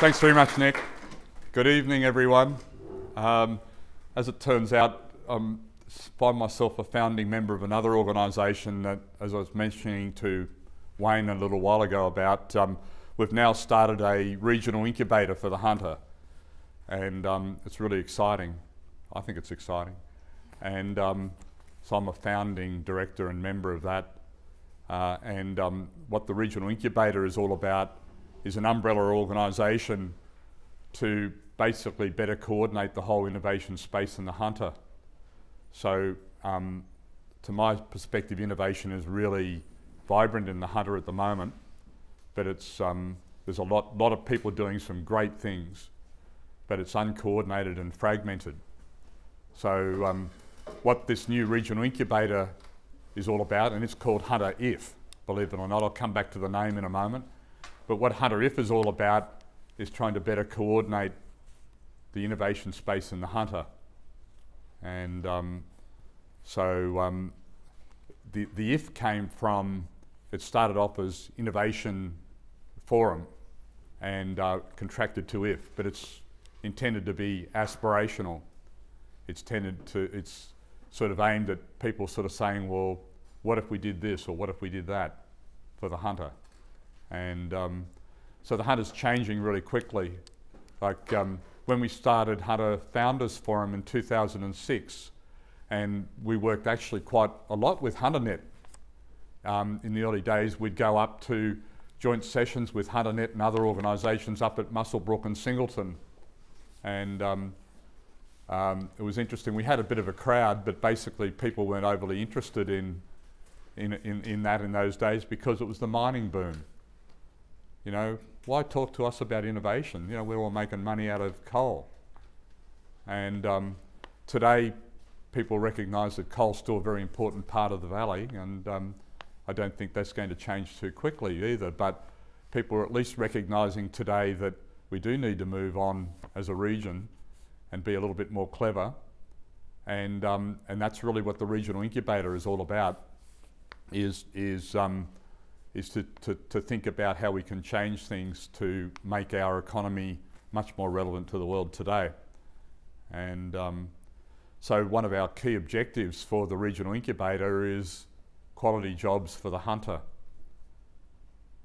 Thanks very much, Nick. Good evening, everyone. As it turns out, I find myself a founding member of another organisation that, as I was mentioning to Wayne a little while ago about, we've now started a regional incubator for the Hunter. And it's really exciting. I think it's exciting. And so I'm a founding director and member of that. What the regional incubator is all about is an umbrella organisation to basically better coordinate the whole innovation space in the Hunter. So to my perspective, innovation is really vibrant in the Hunter at the moment, but it's, there's a lot of people doing some great things, but it's uncoordinated and fragmented. So what this new regional incubator is all about, and it's called HunterNet, believe it or not, I'll come back to the name in a moment, but what HunterNet is all about is trying to better coordinate the innovation space in the Hunter. And the IF came from, it started off as Innovation Forum and contracted to IF, but it's intended to be aspirational. It's sort of aimed at people sort of saying, well, what if we did this or what if we did that for the Hunter? And so the Hunter's changing really quickly. Like when we started Hunter Founders Forum in 2006, and we worked actually quite a lot with HunterNet. In the early days, we'd go up to joint sessions with HunterNet and other organisations up at Muswellbrook and Singleton. And it was interesting. We had a bit of a crowd, but basically people weren't overly interested in that in those days because it was the mining boom. You know, why talk to us about innovation? You know, we're all making money out of coal. And today, people recognise that coal's still a very important part of the valley, and I don't think that's going to change too quickly either, but people are at least recognising today that we do need to move on as a region and be a little bit more clever, and that's really what the regional incubator is all about, is to think about how we can change things to make our economy much more relevant to the world today. And so one of our key objectives for the regional incubator is quality jobs for the Hunter.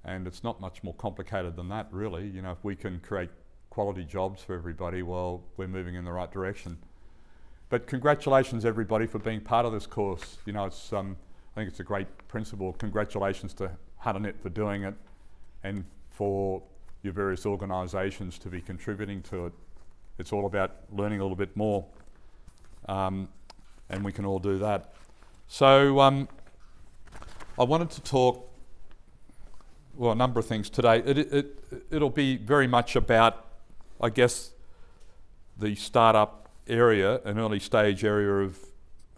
And it's not much more complicated than that, really. You know, if we can create quality jobs for everybody, well, we're moving in the right direction. But congratulations, everybody, for being part of this course. You know, it's, I think it's a great principle. Congratulations to HunterNet for doing it, and for your various organisations to be contributing to it. It's all about learning a little bit more, and we can all do that. So I wanted to talk, well, a number of things today. It'll be very much about, I guess, the startup area, an early stage area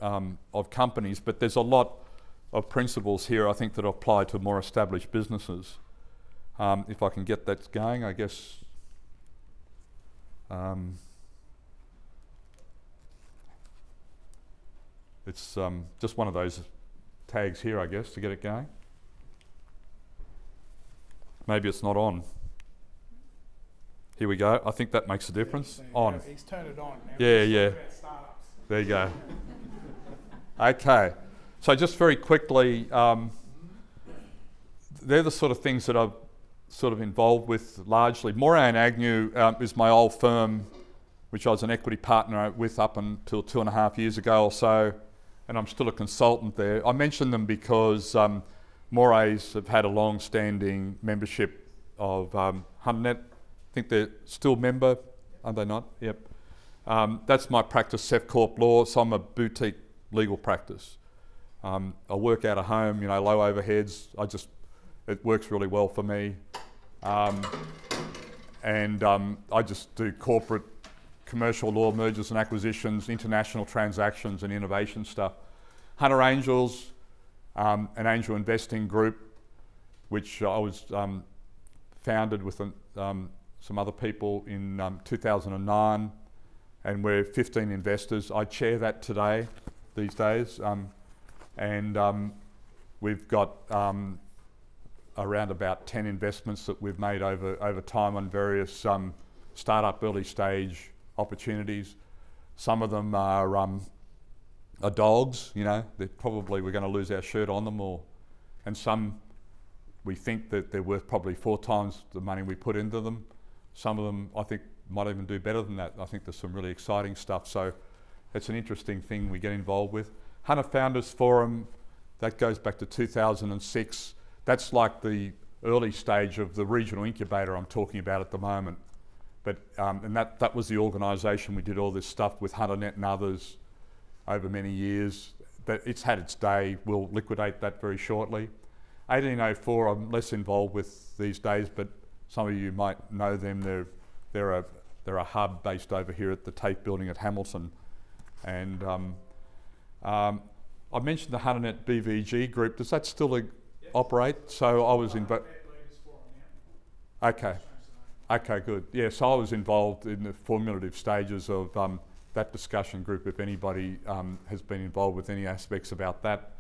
of companies, but there's a lot of principles here, I think, that apply to more established businesses. If I can get that going, I guess. It's just one of those tags here, I guess, to get it going. Maybe it's not on. Here we go. I think that makes a difference. Yeah, On. he's turned it on now. Yeah, yeah. There you go. Okay. So just very quickly, they're the sort of things that I've sort of involved with largely. Moray and Agnew is my old firm, which I was an equity partner with up until 2.5 years ago or so, and I'm still a consultant there. I mention them because Moray's have had a long-standing membership of HunterNet. I think they're still a member, are they not? Yep. That's my practice, Sef Corp Law, so I'm a boutique legal practice. I work out of home, you know, low overheads. It works really well for me. I just do corporate, commercial law, mergers and acquisitions, international transactions and innovation stuff. Hunter Angels, an angel investing group, which I was founded with some other people in 2009, and we're 15 investors. I chair that these days. We've got around about 10 investments that we've made over time on various startup early stage opportunities. Some of them are dogs, you know, we're going to lose our shirt on them, and some we think that they're worth probably 4 times the money we put into them. Some of them I think might even do better than that. I think there's some really exciting stuff, so it's an interesting thing we get involved with. Hunter Founders Forum, that goes back to 2006. That's like the early stage of the regional incubator I'm talking about at the moment. But and that was the organisation we did all this stuff with HunterNet and others over many years. But it's had its day. We'll liquidate that very shortly. 1804 I'm less involved with these days, but some of you might know them. They're a hub based over here at the Tate Building at Hamilton. And I mentioned the HunterNet BVG group. Does that still operate? So I was involved. Okay. Okay, good. Yeah, so I was involved in the formulative stages of that discussion group, if anybody has been involved with any aspects about that.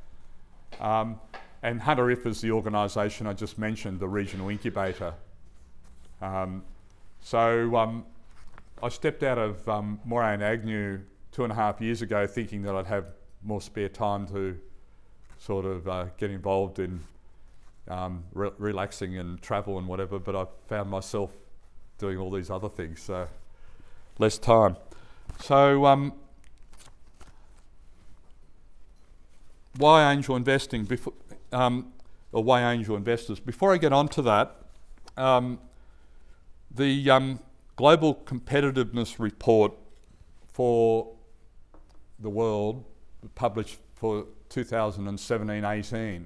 And HunterIF is the organisation I just mentioned, the regional incubator. So I stepped out of Moray and Agnew 2.5 years ago thinking that I'd have more spare time to sort of get involved in relaxing and travel and whatever, but I found myself doing all these other things, so less time. So why angel investing? Or why angel investors? Before I get on to that, the Global Competitiveness Report for the world, published for 2017-18,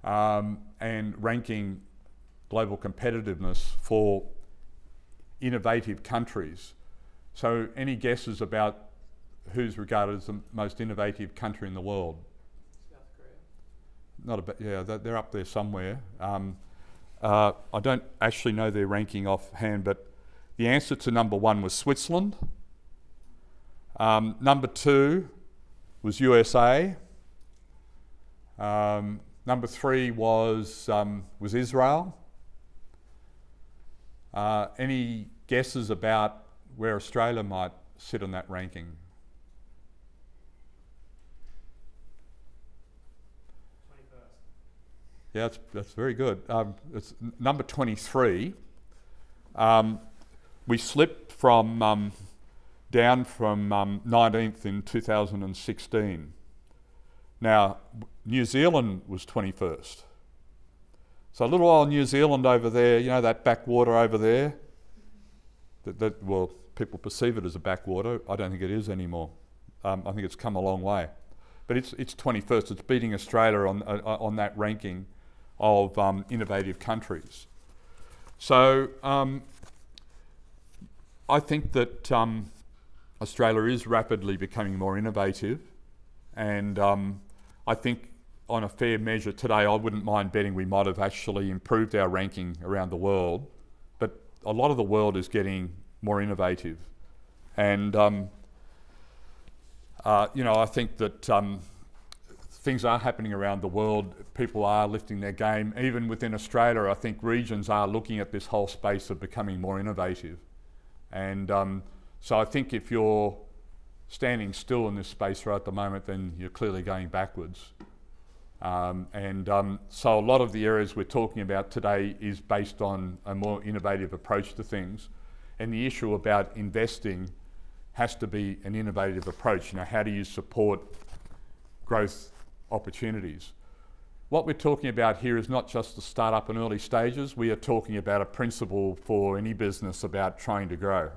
and ranking global competitiveness for innovative countries. So any guesses about who's regarded as the most innovative country in the world? South Korea. Not a bit, yeah, they're up there somewhere. I don't actually know their ranking offhand, but the answer to number 1 was Switzerland. Number 2 was USA. Number 3 was Israel. Any guesses about where Australia might sit on that ranking? Yeah, that's very good. It's number 23. We slipped from down from 19th in 2016. Now, New Zealand was 21st. So a little old New Zealand over there, you know, that backwater over there, well, people perceive it as a backwater. I don't think it is anymore. I think it's come a long way. But it's 21st. It's beating Australia on that ranking of innovative countries. So I think that Australia is rapidly becoming more innovative, and I think on a fair measure today I wouldn't mind betting we might have actually improved our ranking around the world, but a lot of the world is getting more innovative, and you know, I think that things are happening around the world. People are lifting their game. Even within Australia, I think regions are looking at this whole space of becoming more innovative. And so I think if you're standing still in this space right at the moment, then you're clearly going backwards. So a lot of the areas we're talking about today is based on a more innovative approach to things. And the issue about investing has to be an innovative approach. You know, how do you support growth opportunities? What we're talking about here is not just the startup and early stages. We are talking about a principle for any business about trying to grow.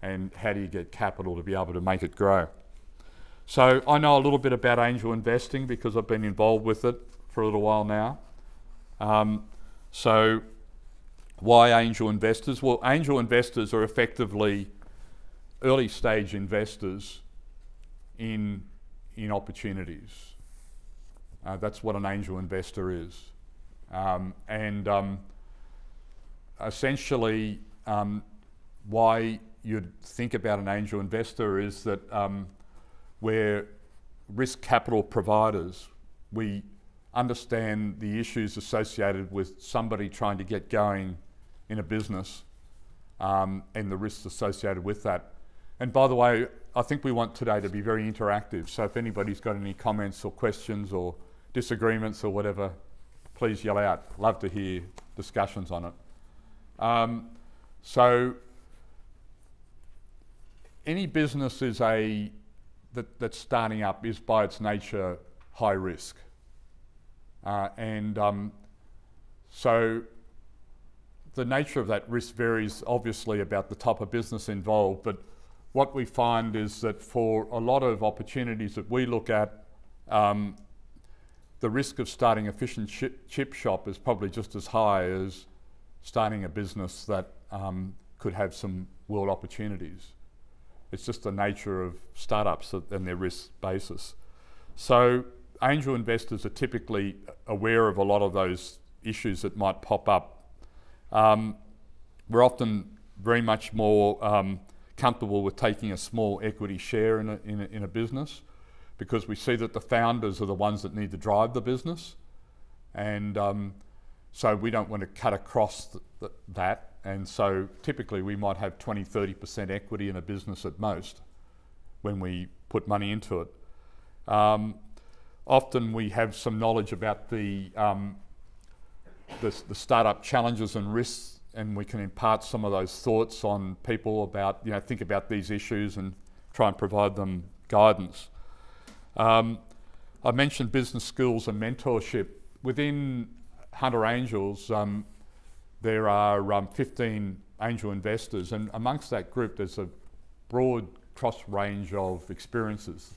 And how do you get capital to be able to make it grow? So I know a little bit about angel investing because I've been involved with it for a little while now. So why angel investors? Well, angel investors are effectively early stage investors in opportunities. That's what an angel investor is. Essentially, why you'd think about an angel investor is that we're risk capital providers. We understand the issues associated with somebody trying to get going in a business and the risks associated with that. And by the way, I think we want today to be very interactive, so if anybody's got any comments or questions or disagreements or whatever, please yell out. Love to hear discussions on it. So any business is that's starting up is by its nature high risk. So the nature of that risk varies obviously about the type of business involved, but what we find is that for a lot of opportunities that we look at, the risk of starting a fish and chip shop is probably just as high as starting a business that could have some world opportunities. It's just the nature of startups and their risk basis. So angel investors are typically aware of a lot of those issues that might pop up. We're often very much more comfortable with taking a small equity share in a business, because we see that the founders are the ones that need to drive the business, and so we don't want to cut across that, and so typically we might have 20–30% equity in a business at most when we put money into it. Often we have some knowledge about the startup challenges and risks, and we can impart some of those thoughts on people about, think about these issues and try and provide them guidance. I mentioned business schools and mentorship. Within Hunter Angels, there are 15 angel investors, and amongst that group there's a broad cross range of experiences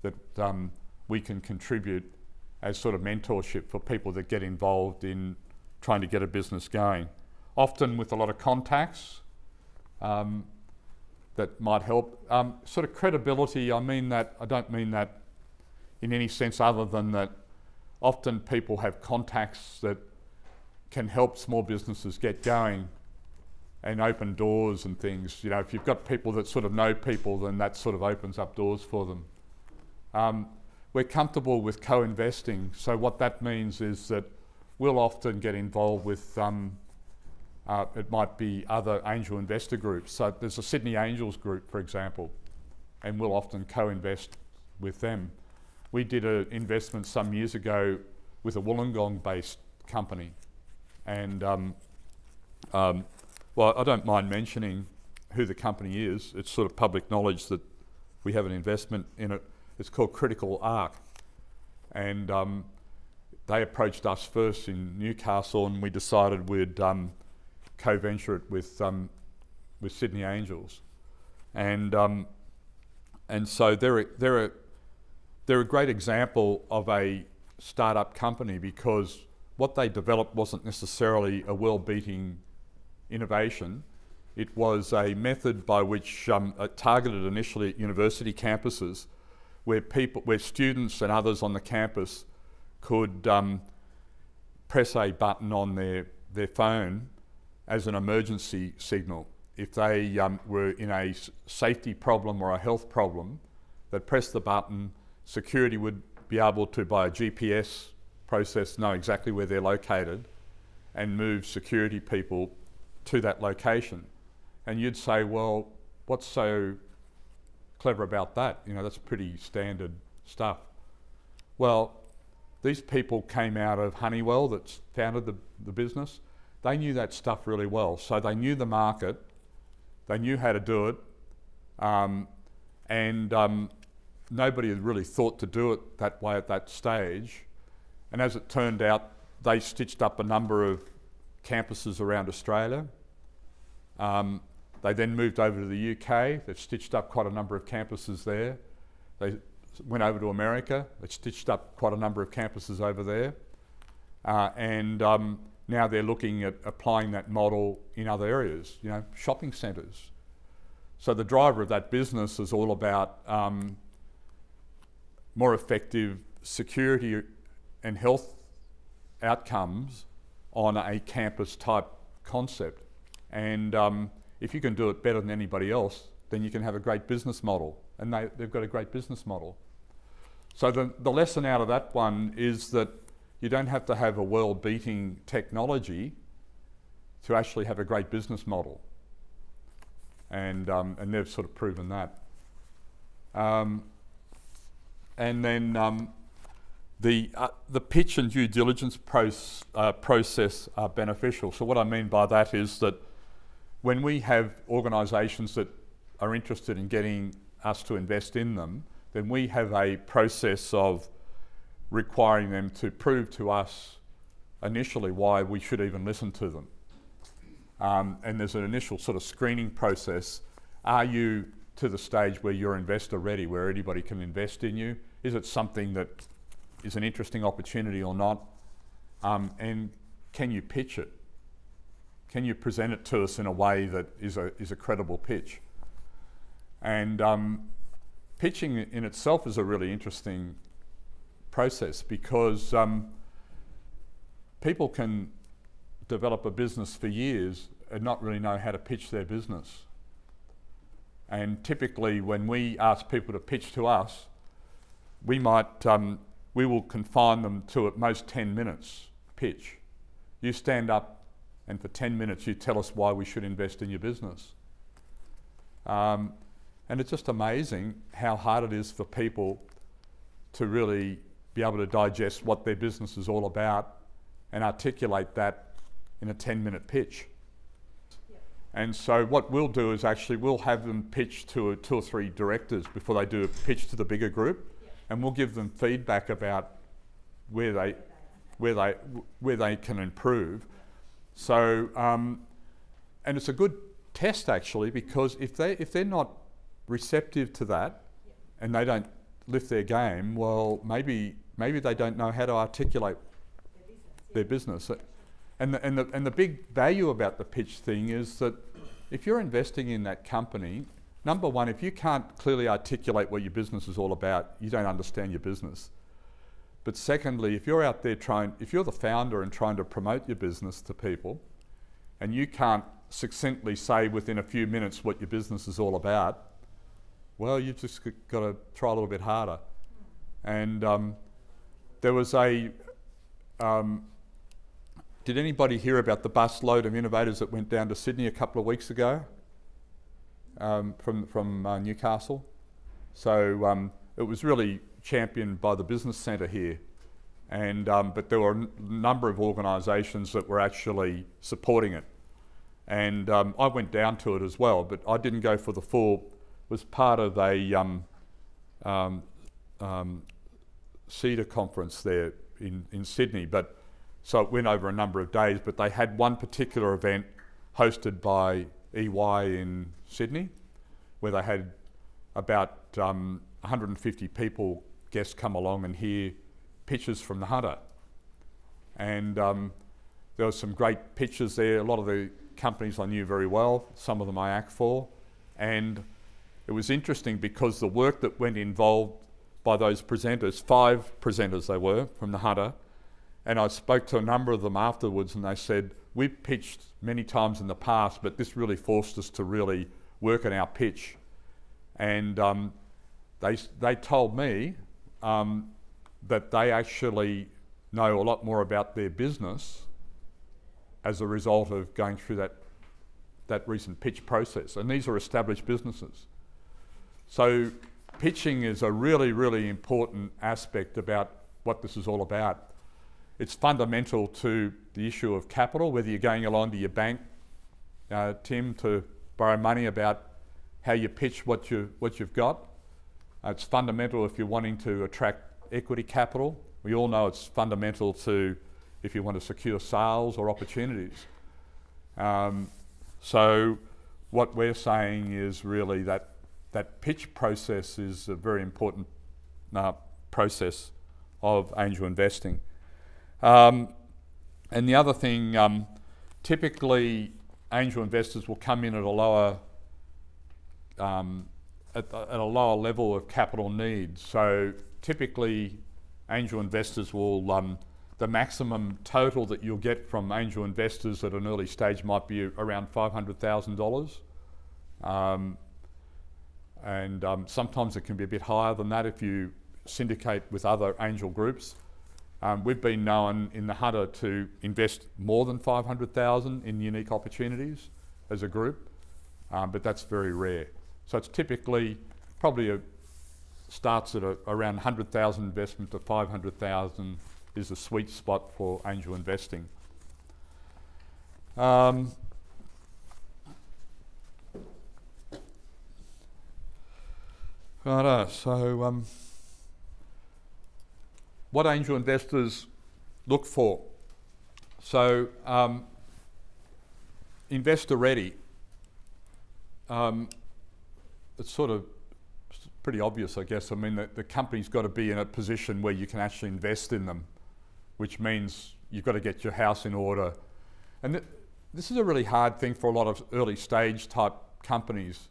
that we can contribute as sort of mentorship for people that get involved in trying to get a business going. Often with a lot of contacts that might help. Sort of credibility, I don't mean that in any sense other than that often people have contacts that can help small businesses get going and open doors and things. If you've got people that sort of know people, then that sort of opens up doors for them. We're comfortable with co-investing, so what that means is that we'll often get involved with, it might be other angel investor groups. So there's a Sydney Angels group, for example, and we'll often co-invest with them. We did an investment some years ago with a Wollongong-based company, and well, I don't mind mentioning who the company is. It's sort of public knowledge that we have an investment in it. It's called Critical Arc, and they approached us first in Newcastle, and we decided we'd co-venture it with Sydney Angels, and so they're a great example of a startup company, because what they developed wasn't necessarily a world-beating innovation. It was a method by which targeted initially at university campuses, where students and others on the campus could press a button on their phone as an emergency signal. If they were in a safety problem or a health problem, they'd press the button. Security would be able to, by a GPS process, know exactly where they're located and move security people to that location. And you'd say, well, what's so clever about that? That's pretty standard stuff. Well, these people came out of Honeywell that founded the business. They knew that stuff really well. So they knew the market, they knew how to do it, and nobody had really thought to do it that way at that stage. And as it turned out, they stitched up a number of campuses around Australia. They then moved over to the UK. They've stitched up quite a number of campuses there. They went over to America. They stitched up quite a number of campuses over there. And now they're looking at applying that model in other areas, shopping centres. So the driver of that business is all about more effective security and health outcomes on a campus type concept. And if you can do it better than anybody else, then you can have a great business model. And they've got a great business model. So the lesson out of that one is that you don't have to have a world-beating technology to actually have a great business model. And they've sort of proven that. And then the pitch and due diligence process are beneficial. So what I mean by that is that when we have organisations that are interested in getting us to invest in them, then we have a process of requiring them to prove to us initially why we should even listen to them. And there's an initial sort of screening process. Are you to the stage where you're investor ready, where anybody can invest in you? Is it something that is an interesting opportunity or not? And can you pitch it? Can you present it to us in a way that is a credible pitch? And pitching in itself is a really interesting process because people can develop a business for years and not really know how to pitch their business. And typically when we ask people to pitch to us, we will confine them to at most 10 minutes pitch. You stand up and for 10 minutes you tell us why we should invest in your business. And it's just amazing how hard it is for people to really be able to digest what their business is all about and articulate that in a 10-minute pitch. Yep. And so what we'll do is actually we'll have them pitch to 2 or 3 directors before they do a pitch to the bigger group. Yep. And we'll give them feedback about where they can improve. So and it's a good test actually, because if they're not receptive to that, yep, and they don't lift their game, well maybe they don't know how to articulate their business. And the big value about the pitch thing is that if you're investing in that company, number one, if you can't clearly articulate what your business is all about, you don't understand your business. But secondly, if you're out there if you're the founder and trying to promote your business to people, and you can't succinctly say within a few minutes what your business is all about, well, you've just got to try a little bit harder. And there was did anybody hear about the busload of innovators that went down to Sydney a couple of weeks ago from Newcastle? So it was really championed by the Business Centre here, and but there were a number of organisations that were actually supporting it, and I went down to it as well, but I didn't go for the full. It was part of a CEDAR conference there in Sydney, but so it went over a number of days, but they had one particular event hosted by EY in Sydney, where they had about 150 guests come along and hear pitches from the Hunter. And there were some great pitches there. A lot of the companies I knew very well, some of them I act for. And it was interesting because the work that went involved by those presenters, 5 presenters they were from the Hunter, and I spoke to a number of them afterwards and they said, we've pitched many times in the past, but this really forced us to really work on our pitch. And they told me that they actually know a lot more about their business as a result of going through that recent pitch process. And these are established businesses. So pitching is a really, really important aspect about what this is all about. It's fundamental to the issue of capital, whether you're going along to your bank, Tim, to borrow money about how you pitch what you've got. It's fundamental if you're wanting to attract equity capital. We all know it's fundamental to if you want to secure sales or opportunities. So what we're saying is really that pitch process is a very important process of angel investing. And the other thing, typically angel investors will come in at a lower level of capital needs. So typically angel investors will, the maximum total that you'll get from angel investors at an early stage might be around $500,000. And sometimes it can be a bit higher than that if you syndicate with other angel groups. We've been known in the Hunter to invest more than 500,000 in unique opportunities as a group, but that's very rare. So it's typically probably starts at around 100,000 investment to 500,000 is the sweet spot for angel investing. So what angel investors look for. So investor ready. It's sort of pretty obvious, I guess. I mean, the company's got to be in a position where you can actually invest in them, which means you've got to get your house in order. And this is a really hard thing for a lot of early stage type companies.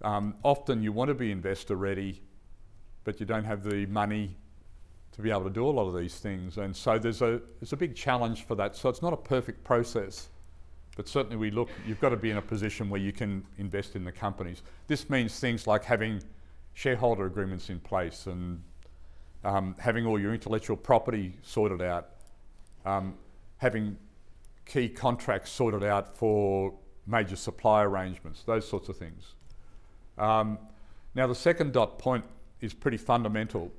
Often you want to be investor ready, but you don't have the money to be able to do a lot of these things. And so there's a big challenge for that. So it's not a perfect process, but certainly you've got to be in a position where you can invest in the companies. This means things like having shareholder agreements in place and having all your intellectual property sorted out, having key contracts sorted out for major supply arrangements, those sorts of things. Now the second dot point is pretty fundamental.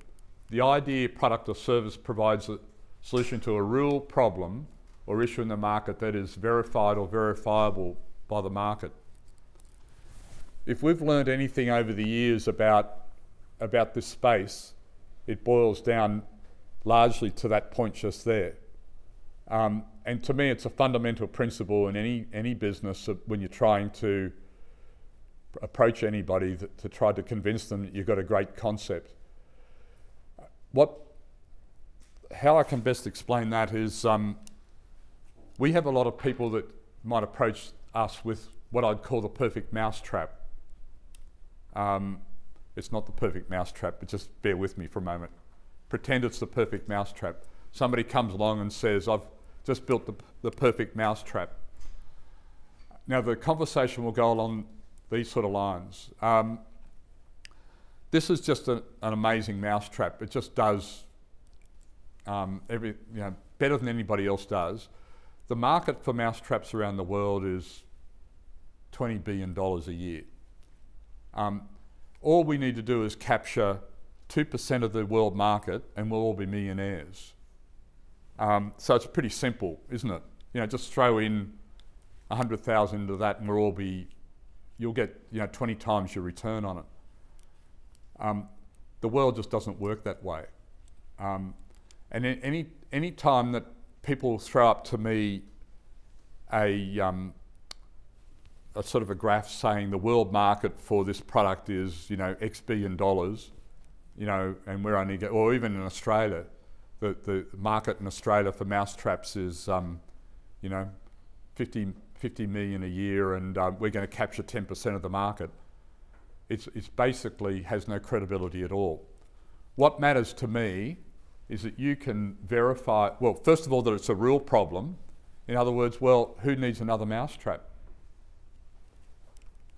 The idea, product or service provides a solution to a real problem or issue in the market that is verified or verifiable by the market. If we've learned anything over the years about this space, it boils down largely to that point just there. And to me, it's a fundamental principle in any business when you're trying to approach anybody to try to convince them that you've got a great concept. How I can best explain that is we have a lot of people that might approach us with what I'd call the perfect mousetrap. It's not the perfect mousetrap, but just bear with me for a moment. Pretend it's the perfect mousetrap. Somebody comes along and says, I've just built the perfect mousetrap. Now the conversation will go along these sort of lines. This is just an amazing mousetrap. It just does better than anybody else does. The market for mousetraps around the world is $20 billion a year. All we need to do is capture 2% of the world market and we'll all be millionaires. So it's pretty simple, isn't it? Just throw in 100,000 into that and you'll get 20 times your return on it. The world just doesn't work that way. And any time that people throw up to me a sort of a graph saying the world market for this product is X billion dollars, and we're only or even in Australia, the market in Australia for mousetraps is 50 million a year, and we're going to capture 10% of the market. It's basically has no credibility at all. What matters to me is that you can verify, well, first of all, that it's a real problem. In other words, well, who needs another mousetrap?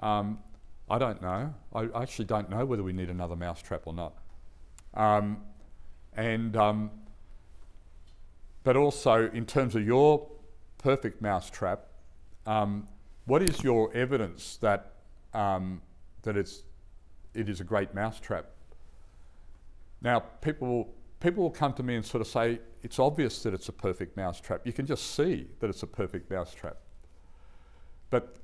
I don't know. I actually don't know whether we need another mousetrap or not. But also, in terms of your perfect mousetrap, what is your evidence that it is a great mousetrap? Now, people will come to me and sort of say, it's obvious that it's a perfect mousetrap. You can just see that it's a perfect mousetrap. But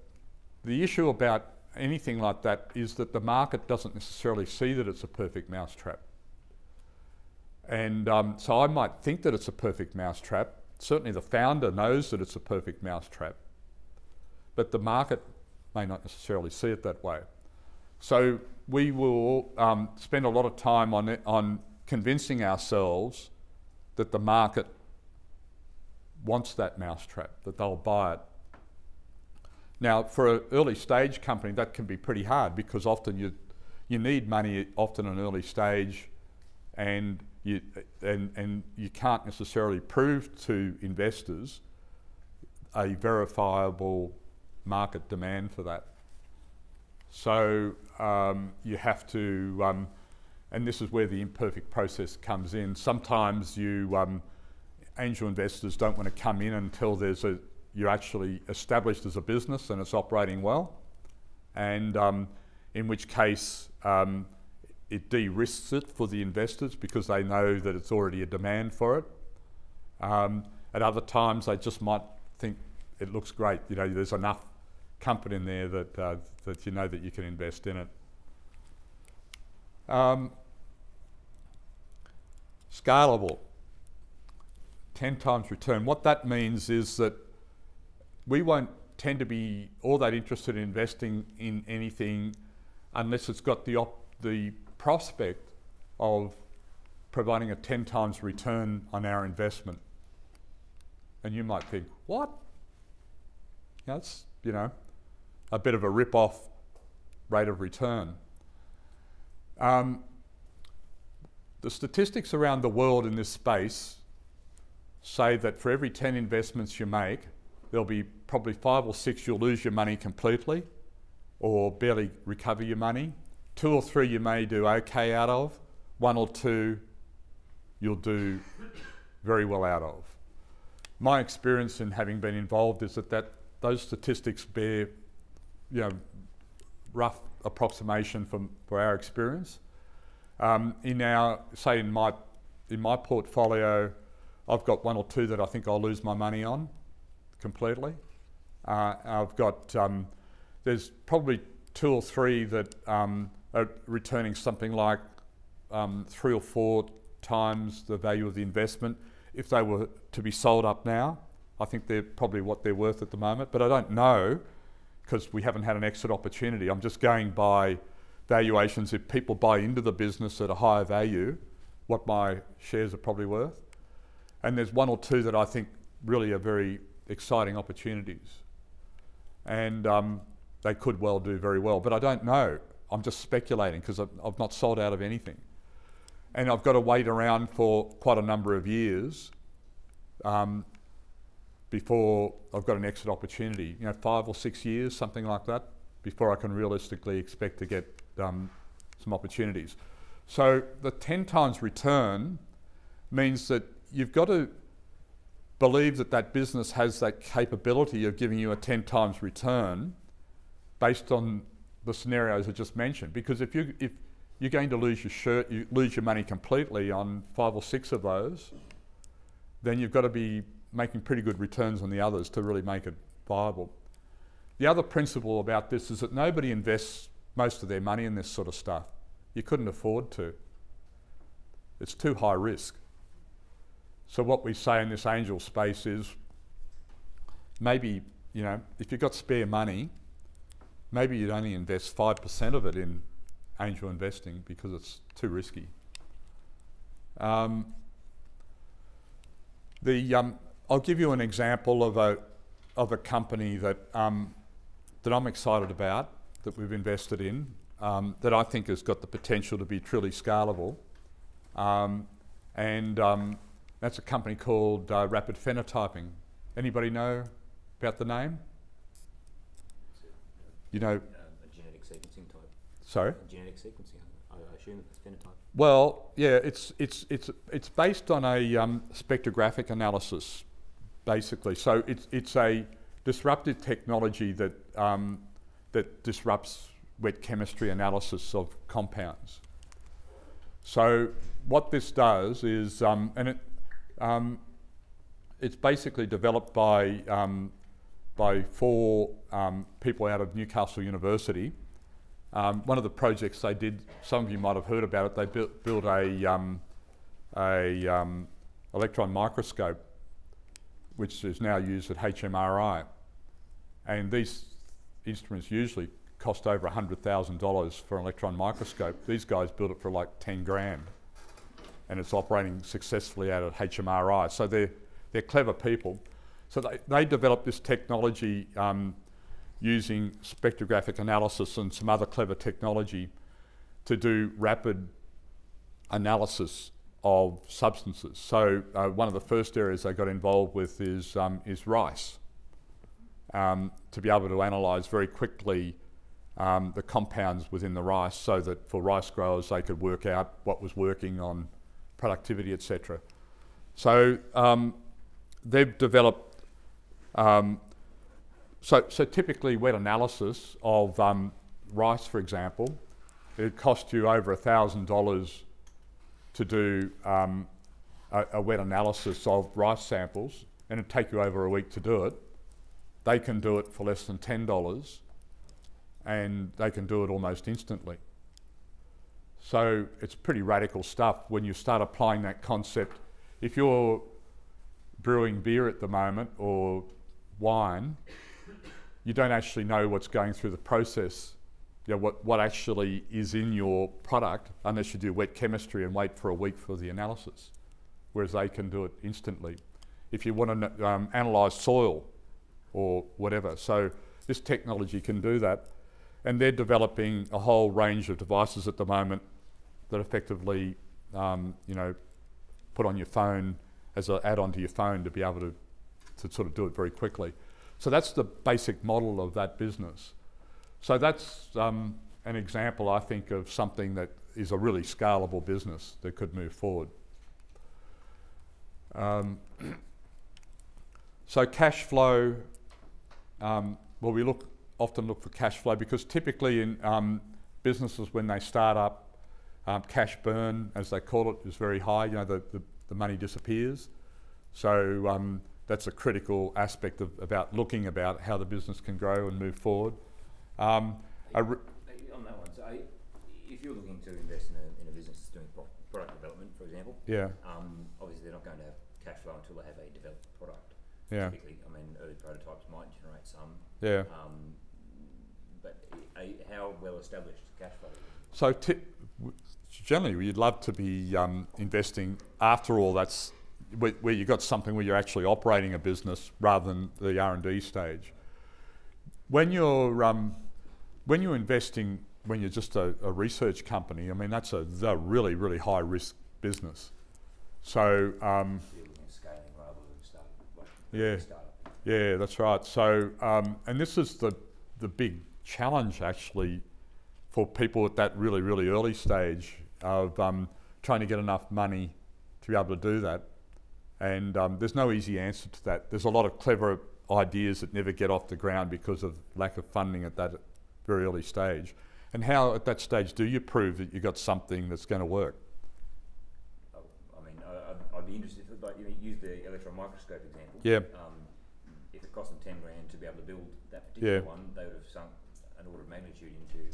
the issue about anything like that is that the market doesn't necessarily see that it's a perfect mousetrap. And so I might think that it's a perfect mousetrap. Certainly the founder knows that it's a perfect mousetrap, but the market may not necessarily see it that way. So we will spend a lot of time on convincing ourselves that the market wants that mousetrap, that they'll buy it. Now, for an early stage company, that can be pretty hard because often you need money often in an early stage, and you can't necessarily prove to investors a verifiable market demand for that. So you have to and this is where the imperfect process comes in. Sometimes angel investors don't want to come in until you're actually established as a business and it's operating well, and in which case it de-risks it for the investors because they know that it's already a demand for it. At other times they just might think it looks great, there's enough comfort in there that that you know that you can invest in it. Scalable, 10 times return. What that means is that we won't tend to be all that interested in investing in anything unless it's got the prospect of providing a 10 times return on our investment. And you might think, what? That's, a bit of a rip-off rate of return. The statistics around the world in this space say that for every 10 investments you make, there'll be probably 5 or 6 you'll lose your money completely or barely recover your money. 2 or 3 you may do okay out of. 1 or 2 you'll do very well out of. My experience in having been involved is that those statistics bear, rough approximation for our experience. In my portfolio, I've got 1 or 2 that I think I'll lose my money on completely. I've got, there's probably 2 or 3 that are returning something like 3 or 4 times the value of the investment. If they were to be sold up now, I think they're probably what they're worth at the moment, but I don't know because we haven't had an exit opportunity. I'm just going by valuations. If people buy into the business at a higher value, what my shares are probably worth. And there's 1 or 2 that I think really are very exciting opportunities. And they could well do very well, but I don't know. I'm just speculating because I've not sold out of anything. And I've got to wait around for quite a number of years before I've got an exit opportunity. 5 or 6 years, something like that, before I can realistically expect to get some opportunities. So the 10 times return means that you've got to believe that that business has that capability of giving you a 10 times return based on the scenarios I just mentioned. Because if you're going to lose your money completely on 5 or 6 of those, then you've got to be making pretty good returns on the others to really make it viable. The other principle about this is that nobody invests most of their money in this sort of stuff. You couldn't afford to. It's too high risk. So what we say in this angel space is maybe, if you've got spare money, maybe you'd only invest 5% of it in angel investing because it's too risky. I'll give you an example of a company that I'm excited about, that we've invested in, that I think has got the potential to be truly scalable. That's a company called Rapid Phenotyping. Anybody know about the name? A genetic sequencing type. Sorry? Genetic sequencing. I assume it's phenotype. Well, yeah, it's based on a spectrographic analysis, basically. So it's a disruptive technology that that disrupts wet chemistry analysis of compounds. So what this does is, it's basically developed by 4 people out of Newcastle University. One of the projects they did, some of you might have heard about it, they built a electron microscope, which is now used at HMRI. And these instruments usually cost over $100,000 for an electron microscope. These guys built it for like 10 grand. And it's operating successfully out at HMRI. So they're clever people. So they developed this technology using spectrographic analysis and some other clever technology to do rapid analysis of substances. So one of the first areas they got involved with is rice, to be able to analyse very quickly the compounds within the rice, so that for rice growers they could work out what was working on productivity, etc. So they've developed, so typically wet analysis of rice, for example, it cost you over $1,000 to do a wet analysis of rice samples, and it'd take you over a week to do it. They can do it for less than $10, and they can do it almost instantly. So it's pretty radical stuff when you start applying that concept. If you're brewing beer at the moment or wine, you don't actually know what's going through the process, you know, what actually is in your product, unless you do wet chemistry and wait for a week for the analysis, whereas they can do it instantly. If you want to analyse soil or whatever. So this technology can do that. And they're developing a whole range of devices at the moment that effectively, you know, put on your phone as an add-on to your phone to be able to sort of do it very quickly. So that's the basic model of that business. So that's an example, I think, of something that is a really scalable business that could move forward. So cash flow, well, we often look for cash flow because typically in businesses when they start up, cash burn, as they call it, is very high. You know, the money disappears. So that's a critical aspect about looking about how the business can grow and move forward. On that one, so if you're looking to invest in a business that's doing product development, for example, yeah, obviously they're not going to have cash flow until they have a developed product. Yeah. Typically, I mean, early prototypes might generate some. Yeah. But how well established is cash flow? So generally, you'd love to be investing after all. That's where you've got something where you're actually operating a business rather than the R&D stage. When you're investing, when you're just a research company, I mean that's a really, really high risk business. So scaling rather than starting. Yeah, yeah, that's right. So and this is the big challenge actually for people at that really, really early stage of trying to get enough money to be able to do that. And there's no easy answer to that. There's a lot of clever ideas that never get off the ground because of lack of funding at that very early stage. And how at that stage do you prove that you've got something that's going to work? I mean, I'd be interested, like you use the electron microscope example. Yeah. If it cost them 10 grand to be able to build that particular one, they would have sunk an order of magnitude into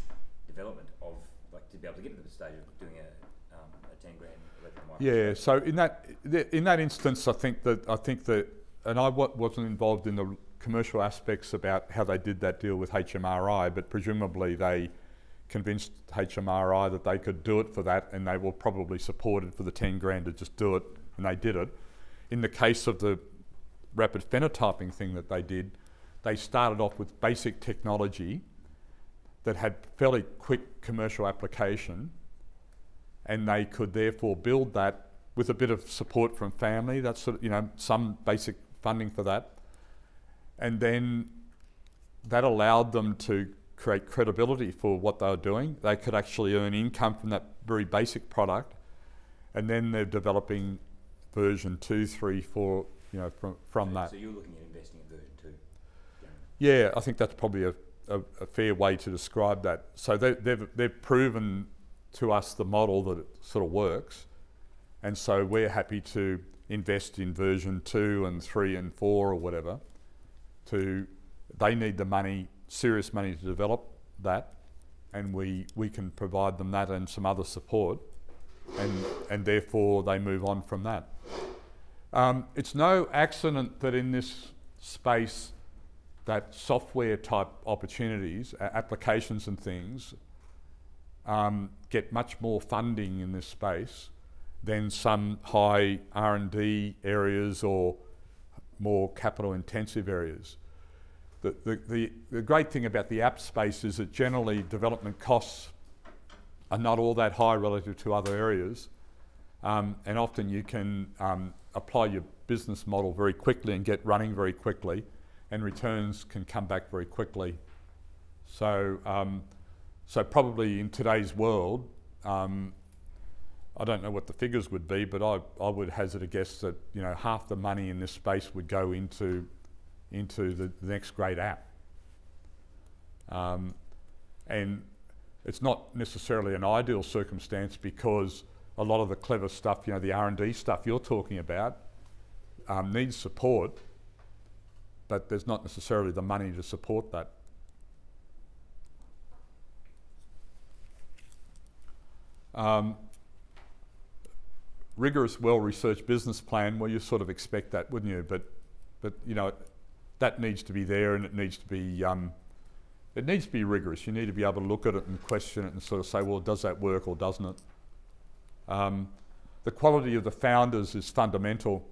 development of, like, to be able to get to the stage of doing a 10 grand electron microscope. Yeah. So in that instance, I think that, and I wasn't involved in the commercial aspects about how they did that deal with HMRI, but presumably they convinced HMRI that they could do it for that, and they were probably supported for the 10 grand to just do it, and they did it. In the case of the rapid phenotyping thing that they did, they started off with basic technology that had fairly quick commercial application, and they could therefore build that with a bit of support from family, that's sort of, you know, some basic funding for that. And then that allowed them to create credibility for what they were doing. They could actually earn income from that very basic product, and then they're developing version 2, 3, 4, you know, from that. So you're looking at investing in version 2? Yeah, I think that's probably a fair way to describe that. So they've proven to us the model that it sort of works, and so we're happy to invest in version 2 and 3 and 4 or whatever. They need the money, serious money, to develop that, and we can provide them that and some other support, and therefore they move on from that. It's no accident that in this space that software type opportunities, applications and things, get much more funding in this space than some high R&D areas or more capital intensive areas. The great thing about the app space is that generally development costs are not all that high relative to other areas, and often you can apply your business model very quickly and get running very quickly, and returns can come back very quickly. So So probably in today's world, I don't know what the figures would be, but I would hazard a guess that, you know, half the money in this space would go into the next great app. And it's not necessarily an ideal circumstance, because a lot of the clever stuff, you know, the R&D stuff you're talking about, needs support, but there's not necessarily the money to support that. Rigorous, well-researched business plan, well, you sort of expect that, wouldn't you? But you know, that needs to be there, and it needs to be rigorous. You need to be able to look at it and question it and sort of say, well, does that work or doesn't it? The quality of the founders is fundamental.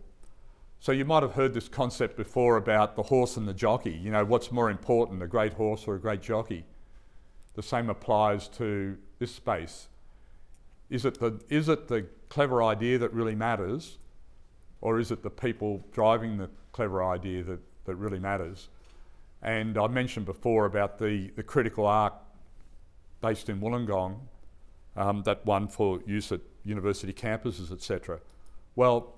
So you might have heard this concept before about the horse and the jockey. You know, what's more important, a great horse or a great jockey? The same applies to this space. Is it the clever idea that really matters, or is it the people driving the clever idea that really matters? And I mentioned before about the critical arc based in Wollongong, that one for use at university campuses, etc. Well,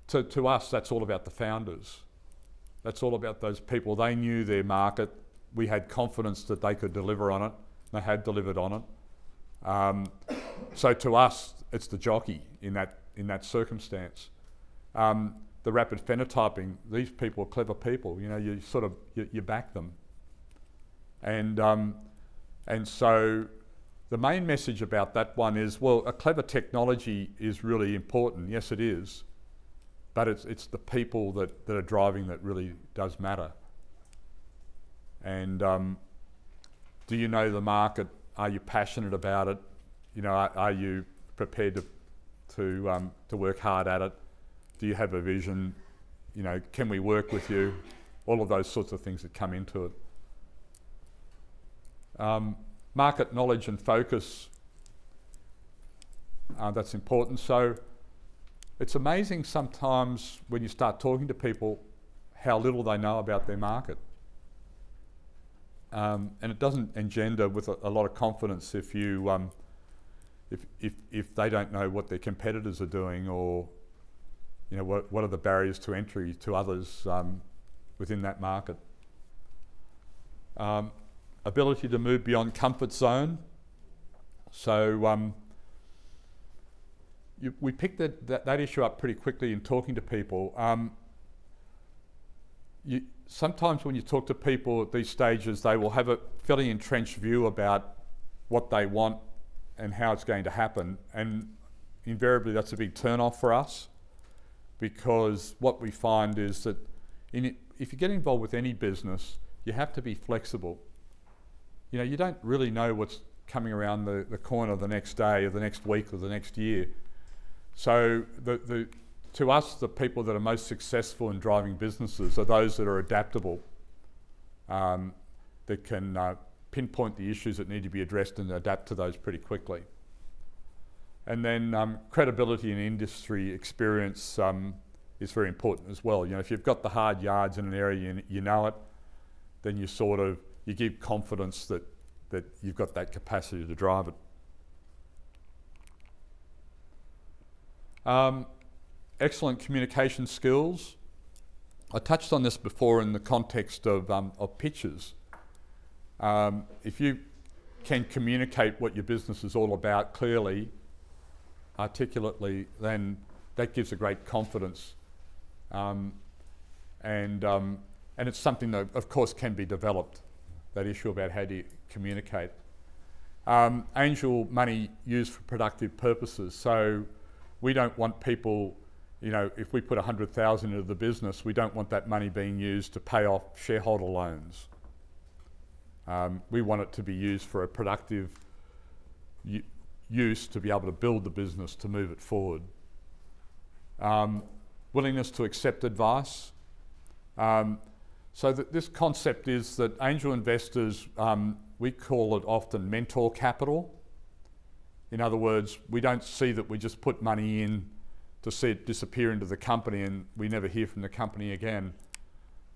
to us, that's all about the founders. That's all about those people. They knew their market. We had confidence that they could deliver on it. They had delivered on it. So to us, it's the jockey in that circumstance. The rapid phenotyping, these people are clever people. You know, you sort of you back them, and so the main message about that one is, well, a clever technology is really important. Yes, it is, but it's the people that are driving that really does matter. And do you know the market? Are you passionate about it? You know, are you prepared to work hard at it? Do you have a vision? You know, can we work with you? All of those sorts of things that come into it. Market knowledge and focus, that's important. So it's amazing sometimes when you start talking to people how little they know about their market. And it doesn't engender with a lot of confidence if you if they don't know what their competitors are doing, or you know, what are the barriers to entry to others within that market. Ability to move beyond comfort zone. So we picked that issue up pretty quickly in talking to people. Sometimes when you talk to people at these stages, they will have a fairly entrenched view about what they want and how it's going to happen, and invariably that's a big turn-off for us, because what we find is that if you get involved with any business, you have to be flexible. You know, you don't really know what's coming around the corner the next day or the next week or the next year. So to us, the people that are most successful in driving businesses are those that are adaptable, that can pinpoint the issues that need to be addressed and adapt to those pretty quickly. And then credibility and industry experience is very important as well. You know, if you've got the hard yards in an area, you know it, then you give confidence that you've got that capacity to drive it. Excellent communication skills. I touched on this before in the context of pitches. If you can communicate what your business is all about clearly, articulately, then that gives a great confidence. And it's something that, of course, can be developed, that issue about how do you communicate. Angel money used for productive purposes. So we don't want people, you know, if we put 100,000 into the business, we don't want that money being used to pay off shareholder loans. We want it to be used for a productive use to be able to build the business, to move it forward. Willingness to accept advice. So this concept is that angel investors, we call it often mentor capital. In other words, we don't see that we just put money in to see it disappear into the company and we never hear from the company again.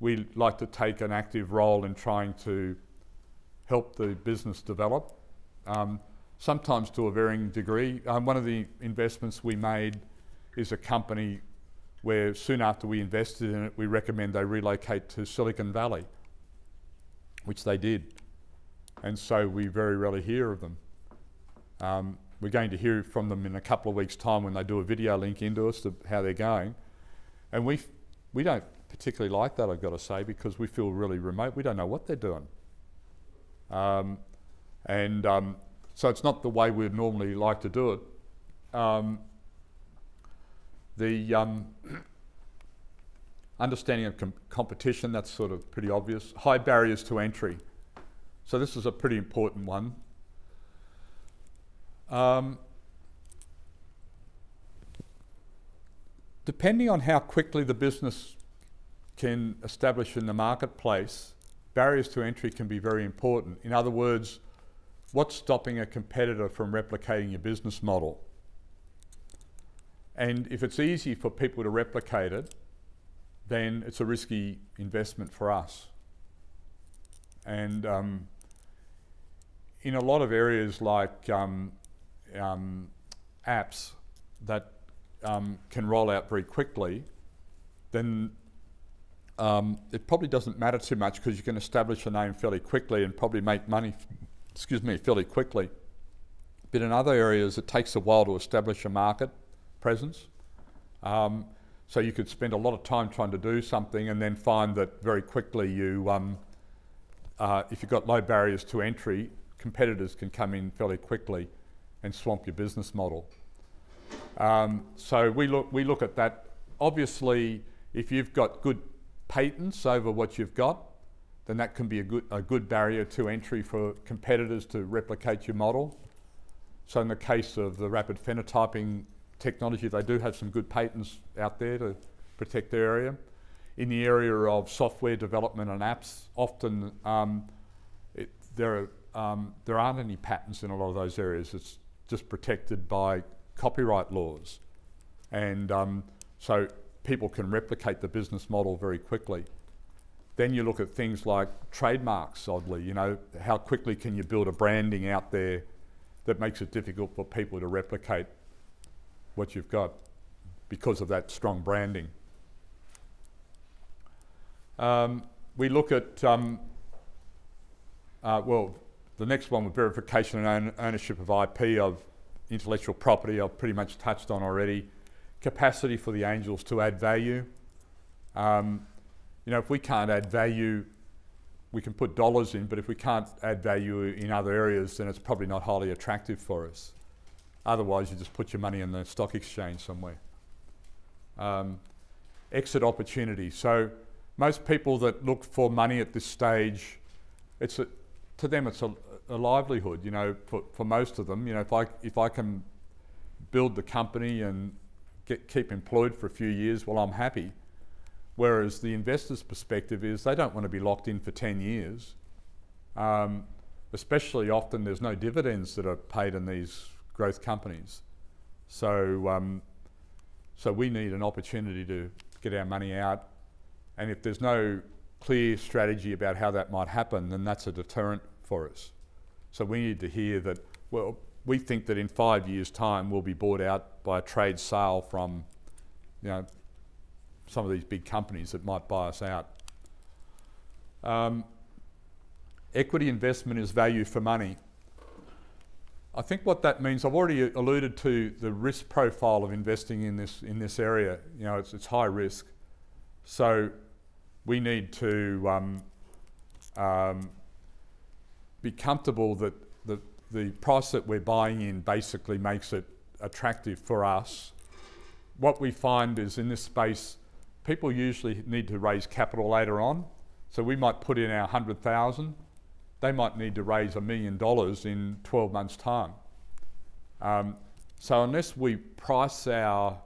We like to take an active role in trying to help the business develop sometimes to a varying degree. One of the investments we made is a company where soon after we invested in it, we recommend they relocate to Silicon Valley, which they did. And so we very rarely hear of them. We're going to hear from them in a couple of weeks' time when they do a video link into us to how they're going. And we don't particularly like that, I've got to say, because we feel really remote. We don't know what they're doing. So it's not the way we'd normally like to do it. Understanding of competition, that's sort of pretty obvious. High barriers to entry. So this is a pretty important one. Depending on how quickly the business can establish in the marketplace, barriers to entry can be very important. In other words, what's stopping a competitor from replicating your business model? And if it's easy for people to replicate it, then it's a risky investment for us. And in a lot of areas like apps that can roll out very quickly, then it probably doesn't matter too much because you can establish a name fairly quickly and probably make money, fairly quickly. But in other areas, it takes a while to establish a market presence. So you could spend a lot of time trying to do something and then find that very quickly you, if you've got low barriers to entry, competitors can come in fairly quickly and swamp your business model. So we look at that. Obviously, if you've got good patents over what you've got, then that can be a good barrier to entry for competitors to replicate your model. So in the case of the rapid phenotyping technology, they do have some good patents out there to protect their area. In the area of software development and apps, often there aren't any patents in a lot of those areas. It's just protected by copyright laws. And so people can replicate the business model very quickly. Then you look at things like trademarks, oddly. You know, how quickly can you build a branding out there that makes it difficult for people to replicate what you've got because of that strong branding. We look at, well, the next one with verification and ownership of IP, of intellectual property, I've pretty much touched on already. Capacity for the angels to add value. You know, if we can't add value, we can put dollars in, but if we can't add value in other areas, then it's probably not highly attractive for us. Otherwise, you just put your money in the stock exchange somewhere. Exit opportunity. So most people that look for money at this stage, to them it's a livelihood, you know, for most of them. You know, if I can build the company and keep employed for a few years, well, I'm happy. Whereas the investor's perspective is they don't want to be locked in for 10 years. Especially often there's no dividends that are paid in these growth companies. So, so we need an opportunity to get our money out. And if there's no clear strategy about how that might happen, then that's a deterrent for us. So we need to hear that, well, we think that in 5 years' time we'll be bought out by a trade sale from, you know, some of these big companies that might buy us out. Equity investment is value for money. I think what that means, I've already alluded to the risk profile of investing in this area. You know, it's high risk. So we need to be comfortable that the price that we're buying in basically makes it attractive for us. What we find is in this space, people usually need to raise capital later on. So we might put in our 100,000. They might need to raise $1 million in 12 months' time. So unless we price the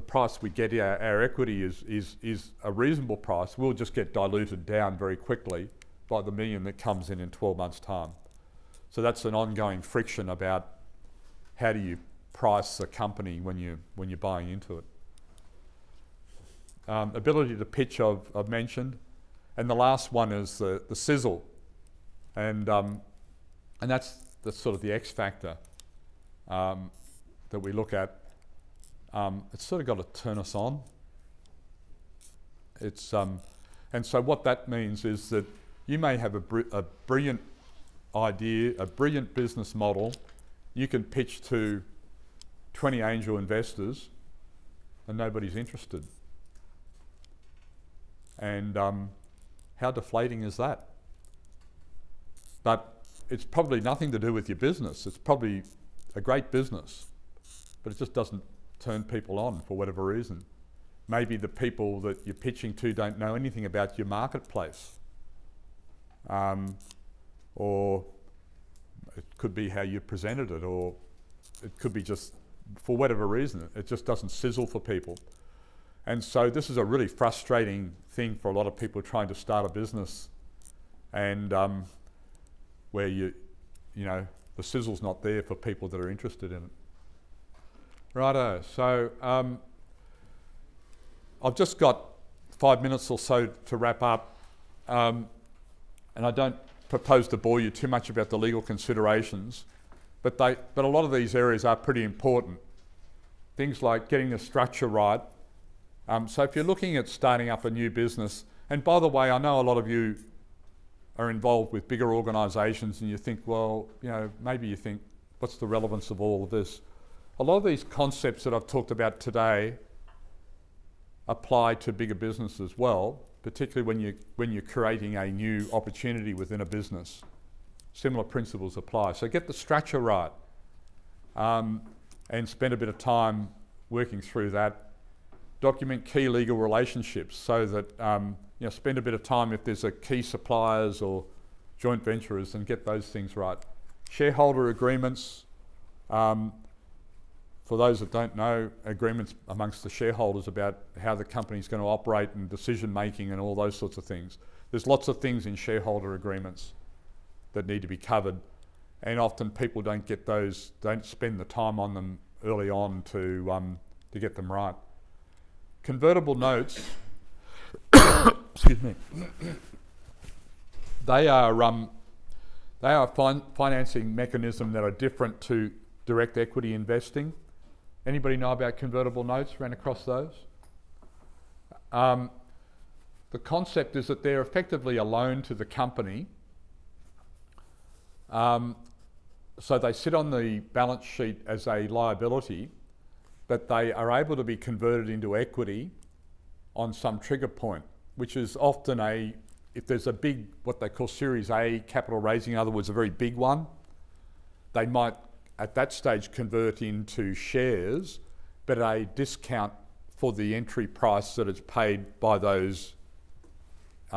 price we get our equity is a reasonable price, we'll just get diluted down very quickly by the million that comes in 12 months' time. So that's an ongoing friction about how do you price a company when you're buying into it. Ability to pitch I've mentioned, and the last one is the sizzle. And And that's sort of the X factor that we look at. It's sort of got to turn us on. It's and so what that means is that you may have a brilliant idea, a brilliant business model. You can pitch to 20 angel investors and nobody's interested. And how deflating is that? But it's probably nothing to do with your business. It's probably a great business, but it just doesn't turn people on for whatever reason. Maybe the people that you're pitching to don't know anything about your marketplace. Or it could be how you presented it, or it could be just, for whatever reason, it just doesn't sizzle for people. And so this is a really frustrating thing for a lot of people trying to start a business, and where you know, the sizzle's not there for people that are interested in it. Righto, so I've just got 5 minutes or so to wrap up, and I don't propose to bore you too much about the legal considerations, but a lot of these areas are pretty important. Things like getting the structure right. So if you're looking at starting up a new business, and by the way, I know a lot of you are involved with bigger organisations and you think, well, you know, maybe you think, what's the relevance of all of this? A lot of these concepts that I've talked about today apply to bigger business as well, particularly when you're creating a new opportunity within a business. Similar principles apply. So get the structure right, and spend a bit of time working through that. Document key legal relationships so that you know, spend a bit of time if there's a key suppliers or joint venturers, and get those things right. Shareholder agreements. For those that don't know, agreements amongst the shareholders about how the company's going to operate and decision making and all those sorts of things. There's lots of things in shareholder agreements that need to be covered, and often people don't get those, don't spend the time on them early on to get them right. Convertible notes, excuse me, they are a financing mechanism that are different to direct equity investing. Anybody know about convertible notes? Ran across those? The concept is that they're effectively a loan to the company. So they sit on the balance sheet as a liability, but they are able to be converted into equity on some trigger point, which is often if there's a big, what they call Series A capital raising, in other words, a very big one, they might at that stage convert into shares, but at a discount for the entry price that is paid by those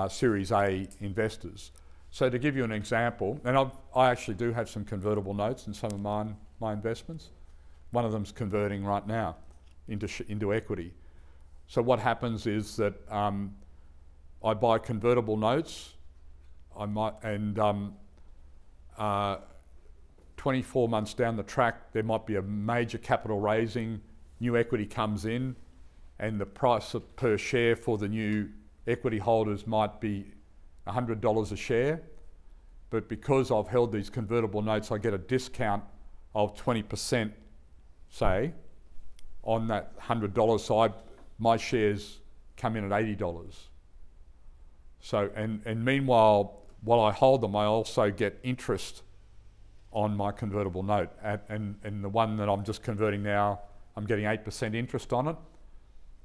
Series A investors. So to give you an example, and I actually do have some convertible notes in some of my investments. One of them's converting right now into equity. So what happens is that I buy convertible notes. I might, and 24 months down the track, there might be a major capital raising, new equity comes in, and the price per share for the new equity holders might be $100 a share. But because I've held these convertible notes, I get a discount of 20%, say, on that $100. So my shares come in at $80. So, and meanwhile, while I hold them, I also get interest on my convertible note. And the one that I'm just converting now, I'm getting 8% interest on it.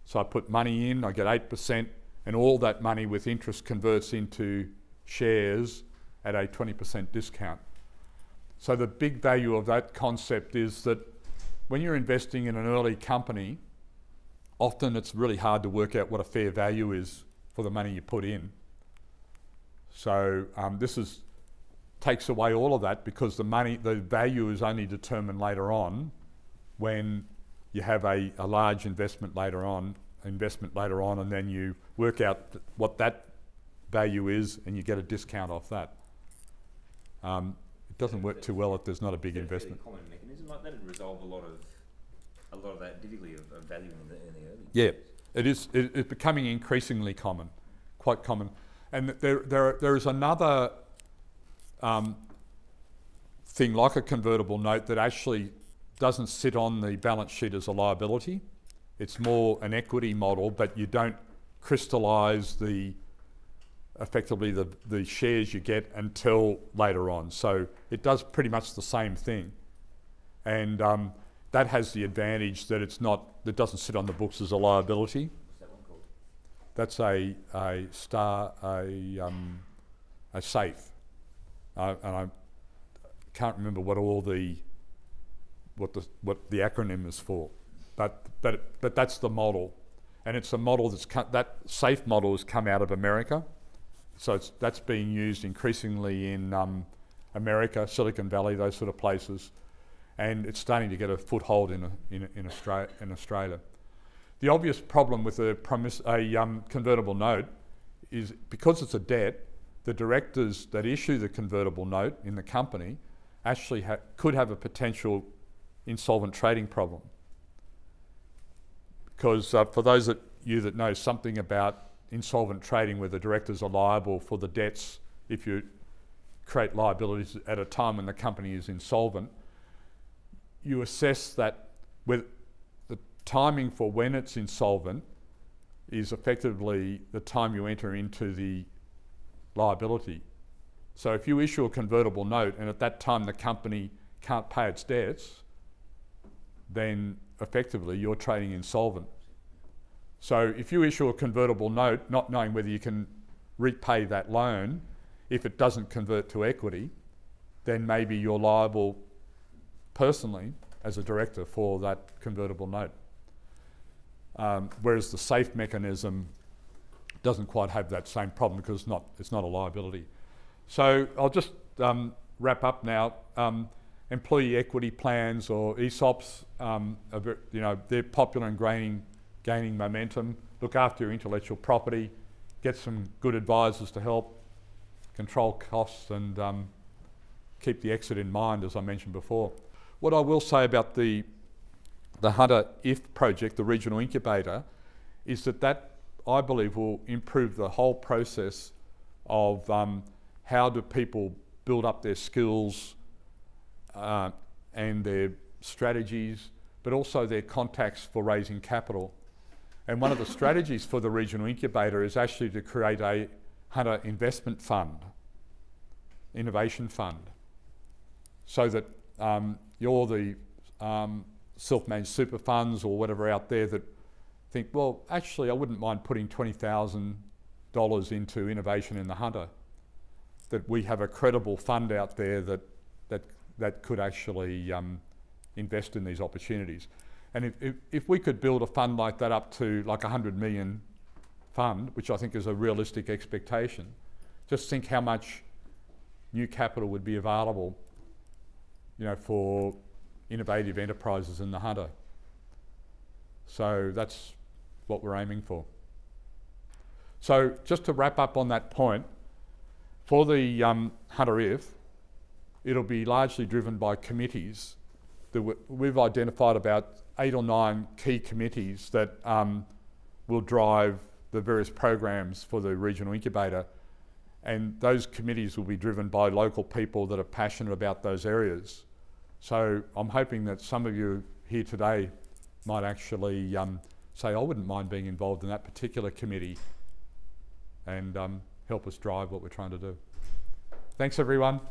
So I put money in, I get 8%, and all that money with interest converts into shares at a 20% discount. So the big value of that concept is that when you're investing in an early company, often it's really hard to work out what a fair value is for the money you put in. So this takes away all of that, because the value is only determined later on when you have a large investment later on, and then you work out what that value is and you get a discount off that. It doesn't work too well if there's not a big investment. Common mechanism like that would resolve a lot of that difficulty of value in the early. Yeah, it is. It's becoming increasingly common, quite common. And there is another thing like a convertible note that actually doesn't sit on the balance sheet as a liability. It's more an equity model, but you don't crystallise effectively the shares you get until later on. So it does pretty much the same thing. And that has the advantage that it doesn't sit on the books as a liability. What's that one called? That's a safe. And I can't remember what the acronym is for, but that's the model, and it's a model that safe model has come out of America, so that's being used increasingly in America, Silicon Valley, those sort of places, and it's starting to get a foothold in Australia. The obvious problem with a convertible note is because it's a debt, the directors that issue the convertible note in the company actually could have a potential insolvent trading problem. Because for those of you that know something about insolvent trading, where the directors are liable for the debts if you create liabilities at a time when the company is insolvent, you assess that with the timing for when it's insolvent is effectively the time you enter into the liability. So if you issue a convertible note and at that time the company can't pay its debts, then effectively you're trading insolvent. So if you issue a convertible note not knowing whether you can repay that loan, if it doesn't convert to equity, then maybe you're liable personally as a director for that convertible note. Whereas the safe mechanism doesn't quite have that same problem because it's not a liability. So I'll just wrap up now. Employee equity plans or ESOPs, they're popular and gaining momentum. Look after your intellectual property, get some good advisors to help control costs and keep the exit in mind, as I mentioned before. What I will say about the Hunter IF project, the regional incubator, is that I believe will improve the whole process of how do people build up their skills and their strategies, but also their contacts for raising capital. And one of the strategies for the regional incubator is actually to create a Hunter investment fund, innovation fund, so that you're the self-managed super funds or whatever out there that think, well, actually I wouldn't mind putting $20,000 into innovation in the Hunter, that we have a credible fund out there that could actually invest in these opportunities. And if we could build a fund like that up to like 100 million fund, which I think is a realistic expectation, just think how much new capital would be available, for innovative enterprises in the Hunter. So that's what we're aiming for. So just to wrap up on that point, for the Hunter IF, it'll be largely driven by committees. We've identified about 8 or 9 key committees that will drive the various programs for the regional incubator, and those committees will be driven by local people that are passionate about those areas. So I'm hoping that some of you here today might actually say, I wouldn't mind being involved in that particular committee and help us drive what we're trying to do. Thanks everyone.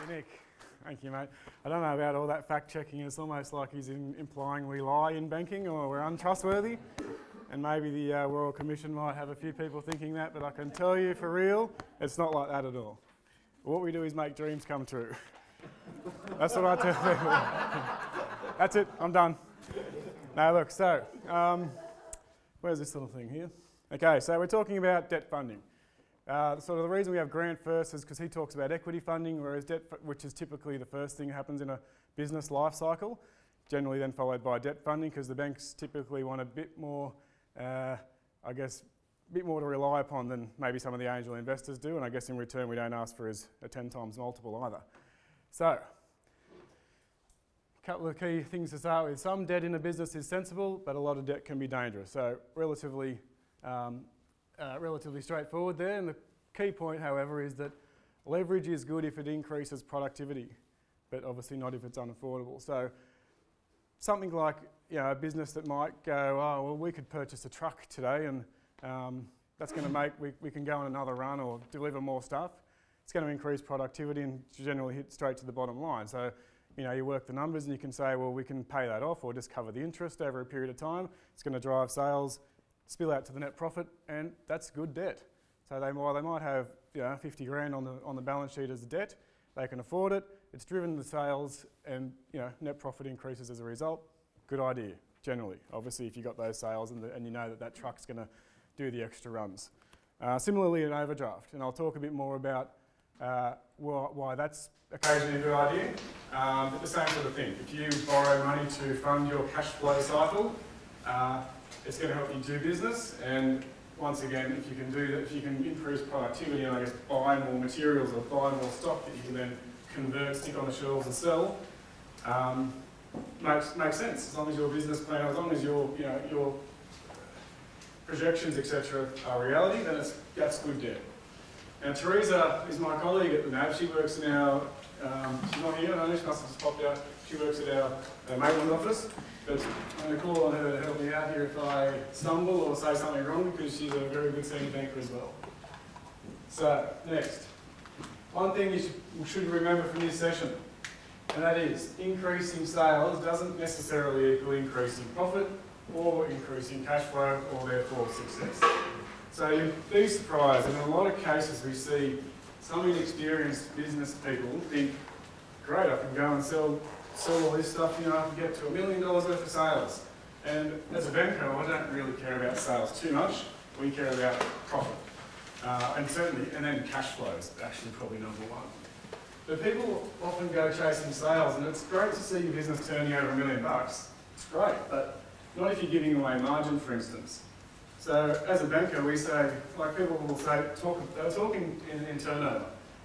Nick, thank you, mate. I don't know about all that fact-checking. It's almost like he's implying we lie in banking or we're untrustworthy. And maybe the Royal Commission might have a few people thinking that, but I can tell you for real, it's not like that at all. What we do is make dreams come true. That's what I tell people. That's it, I'm done. Now look, so, where's this little thing here? Okay, so we're talking about debt funding. Sort of the reason we have Grant first is because he talks about equity funding, whereas debt, which is typically the first thing that happens in a business life cycle, generally then followed by debt funding, because the banks typically want a bit more, I guess, a bit more to rely upon than maybe some of the angel investors do, and I guess in return we don't ask for a 10 times multiple either. So, a couple of key things to start with. Some debt in a business is sensible, but a lot of debt can be dangerous. So relatively straightforward there. And the key point, however, is that Leverage is good if it increases productivity, but obviously not if it's unaffordable. So something like, you know, a business that might go, oh, well, we could purchase a truck today and that's going to make, we can go on another run or deliver more stuff. It's going to increase productivity and generally hit straight to the bottom line. So, you know, you work the numbers and you can say, well, we can pay that off or just cover the interest over a period of time. It's going to drive sales, spill out to the net profit, and that's good debt. So they might have, you know, 50 grand on the balance sheet as a debt. They can afford it. It's driven the sales, and you know, net profit increases as a result. Good idea, generally. Obviously, if you got those sales and you know that truck's going to do the extra runs. Similarly, an overdraft, and I'll talk a bit more about why that's occasionally a good idea. But the same sort of thing. If you borrow money to fund your cash flow cycle, it's going to help you do business. And once again, if you can do that, if you can increase productivity and I guess buy more materials or buy more stock that you can then convert, stick on the shelves and sell, makes sense. As long as your business plan, as long as your projections, etc., are reality, then that's good debt. Now, Teresa is my colleague at the NAB. She works in our, she's not here, I know she must have just popped out. She works at our Maitland office. But I'm going to call on her to help me out here if I stumble or say something wrong, because she's a very good senior banker as well. So, next. One thing you should remember from this session, and that is increasing sales doesn't necessarily equal increasing profit or increasing cash flow or therefore success. So you'd be surprised, and in a lot of cases we see some inexperienced business people think, great, I can go and sell all this stuff, you know, I can get to $1 million worth of sales. And as a banker, I don't really care about sales too much. We care about profit. And then cash flow is actually probably number one. But people often go chasing sales, and it's great to see your business turning over $1 million. It's great, but not if you're giving away margin, for instance. So as a banker, we say, like people will say, they're talking in turnover.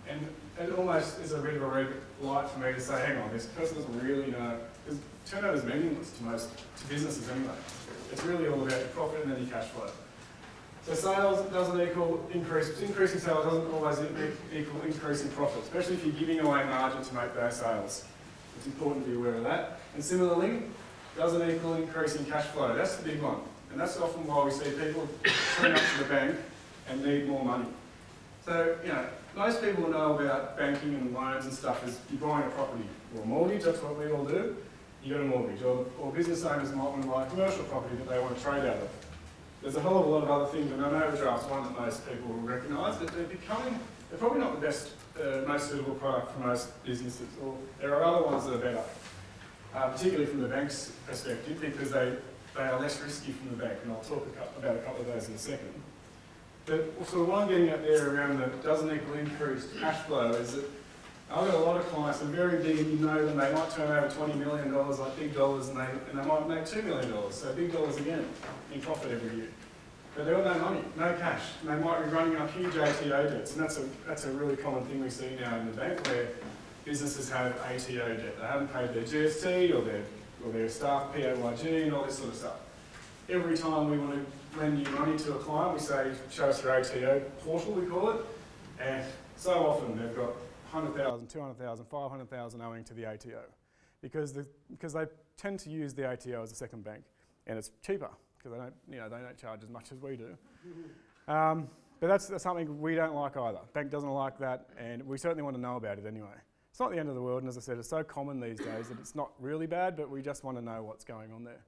And it almost is a bit of a red light for me to say, hang on, this person doesn't really know, because turnover is meaningless to businesses anyway. It's really all about your profit and then your cash flow. So sales doesn't equal increasing sales doesn't always equal increasing profit, especially if you're giving away margin to make those sales. It's important to be aware of that. And similarly, doesn't equal increasing cash flow. That's the big one. And that's often why we see people turn up to the bank and need more money. So, you know, most people know about banking and loans and stuff is you're buying a property or a mortgage, that's what we all do. You got a mortgage, or business owners might want to buy a commercial property that they want to trade out of. There's a hell of a lot of other things, and an overdraft's one that most people will recognise, but they're probably not the best, most suitable product for most businesses, or there are other ones that are better, particularly from the bank's perspective, because they are less risky from the bank, and I'll talk about a couple of those in a second. But so what I'm getting at there around the doesn't equal increased cash flow is that I've got a lot of clients, they're very big, and you know them, they might turn over $20 million, like big dollars, and they might make $2 million, so big dollars again in profit every year. But they've got no money, no cash, and they might be running up huge ATO debts, and that's a really common thing we see now in the bank where businesses have ATO debt. They haven't paid their GST or their staff PAYG and all this sort of stuff. Every time we want to lend you money to a client, we say, show us your ATO portal, we call it, and so often they've got 100,000, 200,000, 500,000 owing to the ATO because they tend to use the ATO as a second bank, and it's cheaper because they don't charge as much as we do. But that's something we don't like either. Bank doesn't like that, and we certainly want to know about it anyway. It's not the end of the world, and as I said, it's so common these days that it's not really bad, but we just want to know what's going on there.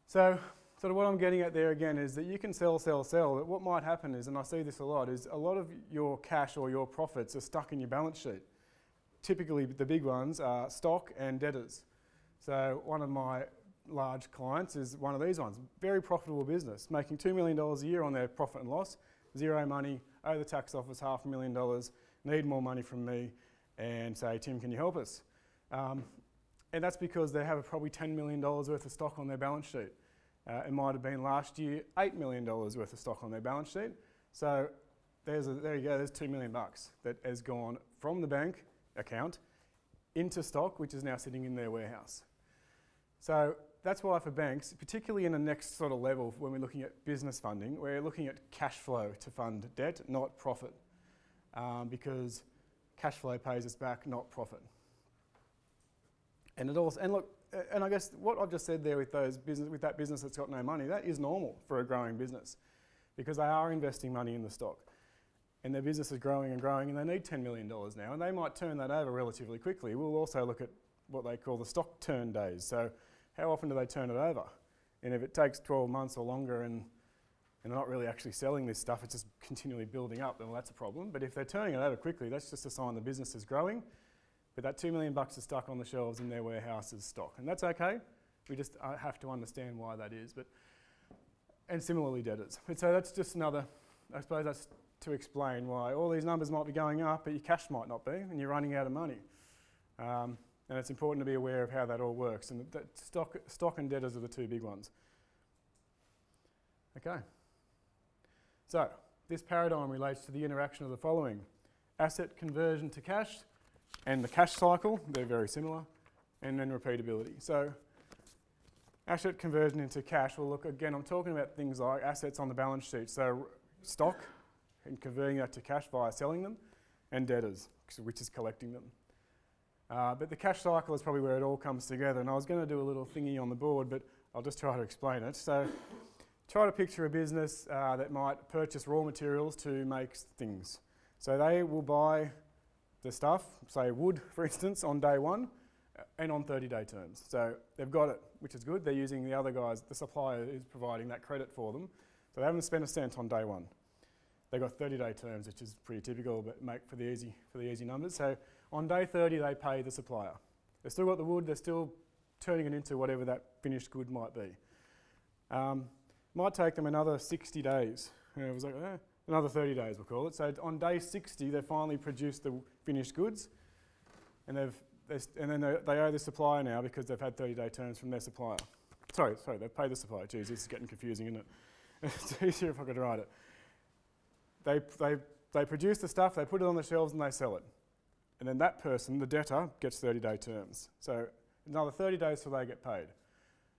So sort of what I'm getting at there again is that you can sell. But what might happen is, and I see this a lot, is a lot of your cash or your profits are stuck in your balance sheet. Typically the big ones are stock and debtors. So one of my large clients is one of these ones. Very profitable business, making $2 million a year on their profit and loss, zero money, owe the tax office $500,000, need more money from me, and say, Tim, can you help us? And that's because they have probably $10 million worth of stock on their balance sheet. It might have been last year $8 million worth of stock on their balance sheet. So there you go, there's $2 million that has gone from the bank account into stock, which is now sitting in their warehouse. So that's why for banks, particularly in the next sort of level when we're looking at business funding, we're looking at cash flow to fund debt, not profit. because cash flow pays us back, not profit. And it also, and look, and I guess what I've just said there with that business that's got no money, that is normal for a growing business, because they are investing money in the stock, and their business is growing and growing, and they need $10 million now, and they might turn that over relatively quickly. We'll also look at what they call the stock turn days. So how often do they turn it over? And if it takes 12 months or longer and they're not really actually selling this stuff, it's just continually building up, then well, that's a problem. But if they're turning it over quickly, that's just a sign the business is growing. But that $2 million is stuck on the shelves in their warehouse as stock. And that's okay. We just have to understand why that is. And similarly, debtors. But so that's just another, I suppose that's to explain why all these numbers might be going up, but your cash might not be, and you're running out of money. And it's important to be aware of how that all works. And that stock and debtors are the two big ones. Okay. So this paradigm relates to the interaction of the following: asset conversion to cash and the cash cycle. They're very similar. And then repeatability. So asset conversion into cash, well, look, again, I'm talking about things like assets on the balance sheet. So stock and converting that to cash via selling them, and debtors, which is collecting them. But the cash cycle is probably where it all comes together. And I was going to do a little thingy on the board, but I'll just try to explain it. So try to picture a business that might purchase raw materials to make things. So they will buy the stuff, say wood, for instance, on day one and on 30-day terms. So they've got it, which is good. They're using the other guys, the supplier is providing that credit for them. So they haven't spent a cent on day one. They've got 30-day terms, which is pretty typical, but make for the easy numbers. So on day 30, they pay the supplier. They've still got the wood, they're still turning it into whatever that finished good might be. Might take them another 60 days. It was like, another 30 days, we'll call it. So on day 60, they finally produced the finished goods, and then they owe the supplier now because they've had 30-day terms from their supplier. Sorry, they've paid the supplier. Geez, this is getting confusing, isn't it? It's easier if I could write it. They produce the stuff, they put it on the shelves, and they sell it. And then that person, the debtor, gets 30-day terms. So another 30 days till they get paid.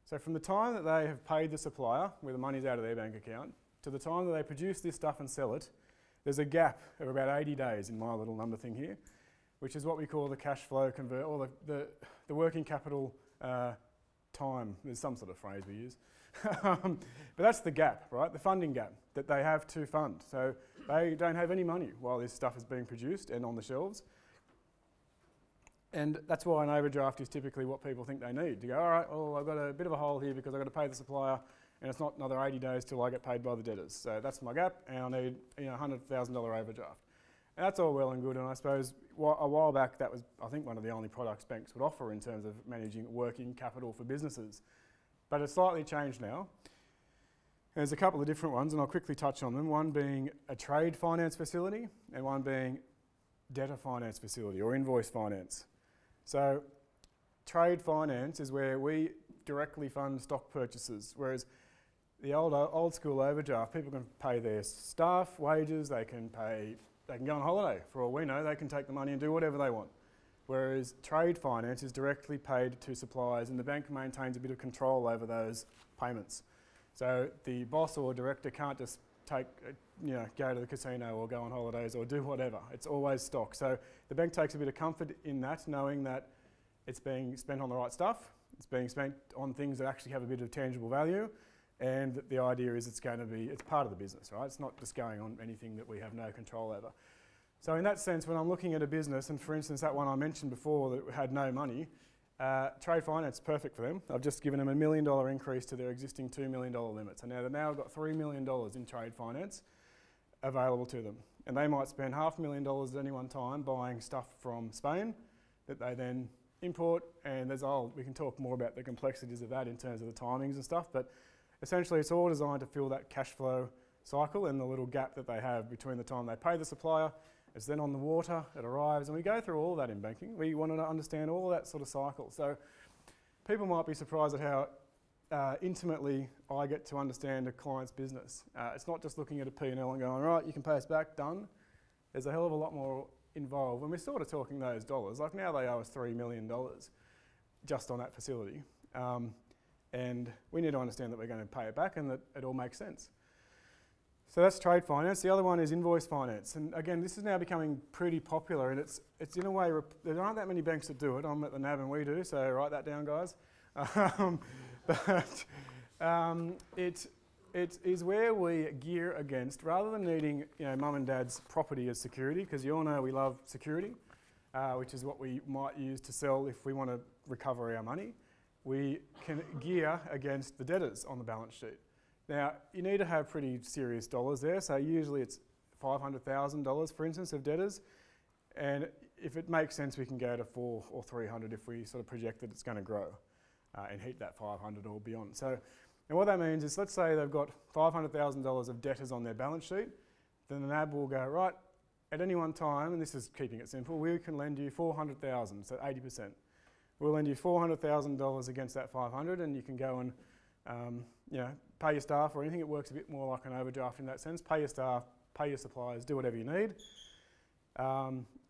So from the time that they have paid the supplier, where the money's out of their bank account, to the time that they produce this stuff and sell it, there's a gap of about 80 days in my little number thing here, which is what we call the cash flow convert, or the working capital time. There's some sort of phrase we use. But that's the gap, right? The funding gap that they have to fund. So they don't have any money while this stuff is being produced and on the shelves. And that's why an overdraft is typically what people think they need. To go, all right, well, I've got a bit of a hole here because I've got to pay the supplier, and it's not another 80 days till I get paid by the debtors. So that's my gap, and I need a $100,000 overdraft. And that's all well and good, and I suppose a while back that was, I think, one of the only products banks would offer in terms of managing working capital for businesses. But it's slightly changed now. There's a couple of different ones, and I'll quickly touch on them. One being a trade finance facility, and one being debtor finance facility or invoice finance. So trade finance is where we directly fund stock purchases, whereas the old school overdraft, people can pay their staff wages, they can go on holiday. For all we know, they can take the money and do whatever they want. Whereas trade finance is directly paid to suppliers, and the bank maintains a bit of control over those payments. So the boss or director can't just go to the casino or go on holidays or do whatever. It's always stock. So the bank takes a bit of comfort in that, knowing that it's being spent on the right stuff, it's being spent on things that actually have a bit of tangible value, and the idea is it's part of the business, right? It's not just going on anything that we have no control over. So in that sense, when I'm looking at a business, and for instance that one I mentioned before that had no money, trade finance is perfect for them. I've just given them $1 million increase to their existing $2 million limit. So now they've now got $3 million in trade finance available to them. And they might spend $500,000 at any one time buying stuff from Spain that they then import, and we can talk more about the complexities of that in terms of the timings and stuff, but essentially it's all designed to fill that cash flow cycle and the little gap that they have between the time they pay the supplier, it's then on the water, it arrives, and we go through all that in banking. We want to understand all that sort of cycle. So people might be surprised at how intimately I get to understand a client's business. It's not just looking at a P&L and going, right, you can pay us back, done. There's a hell of a lot more involved. When we're sort of talking those dollars, like now they owe us $3 million just on that facility. And we need to understand that we're going to pay it back and that it all makes sense. So that's trade finance. The other one is invoice finance. And again, this is now becoming pretty popular, and it's in a way, there aren't that many banks that do it. I'm at the NAB and we do, so write that down, guys. It is where we gear against, rather than needing mum and dad's property as security, because you all know we love security, which is what we might use to sell if we want to recover our money. We can gear against the debtors on the balance sheet. Now, you need to have pretty serious dollars there, so usually it's $500,000, for instance, of debtors, and if it makes sense, we can go to 400 or 300 if we sort of project that it's going to grow and hit that 500 or beyond. So, and what that means is, let's say they've got $500,000 of debtors on their balance sheet, then the NAB will go, right, at any one time, and this is keeping it simple, we can lend you $400,000, so 80%. We'll lend you $400,000 against that 500, and you can go and pay your staff or anything. It works a bit more like an overdraft in that sense. Pay your staff, pay your suppliers, do whatever you need.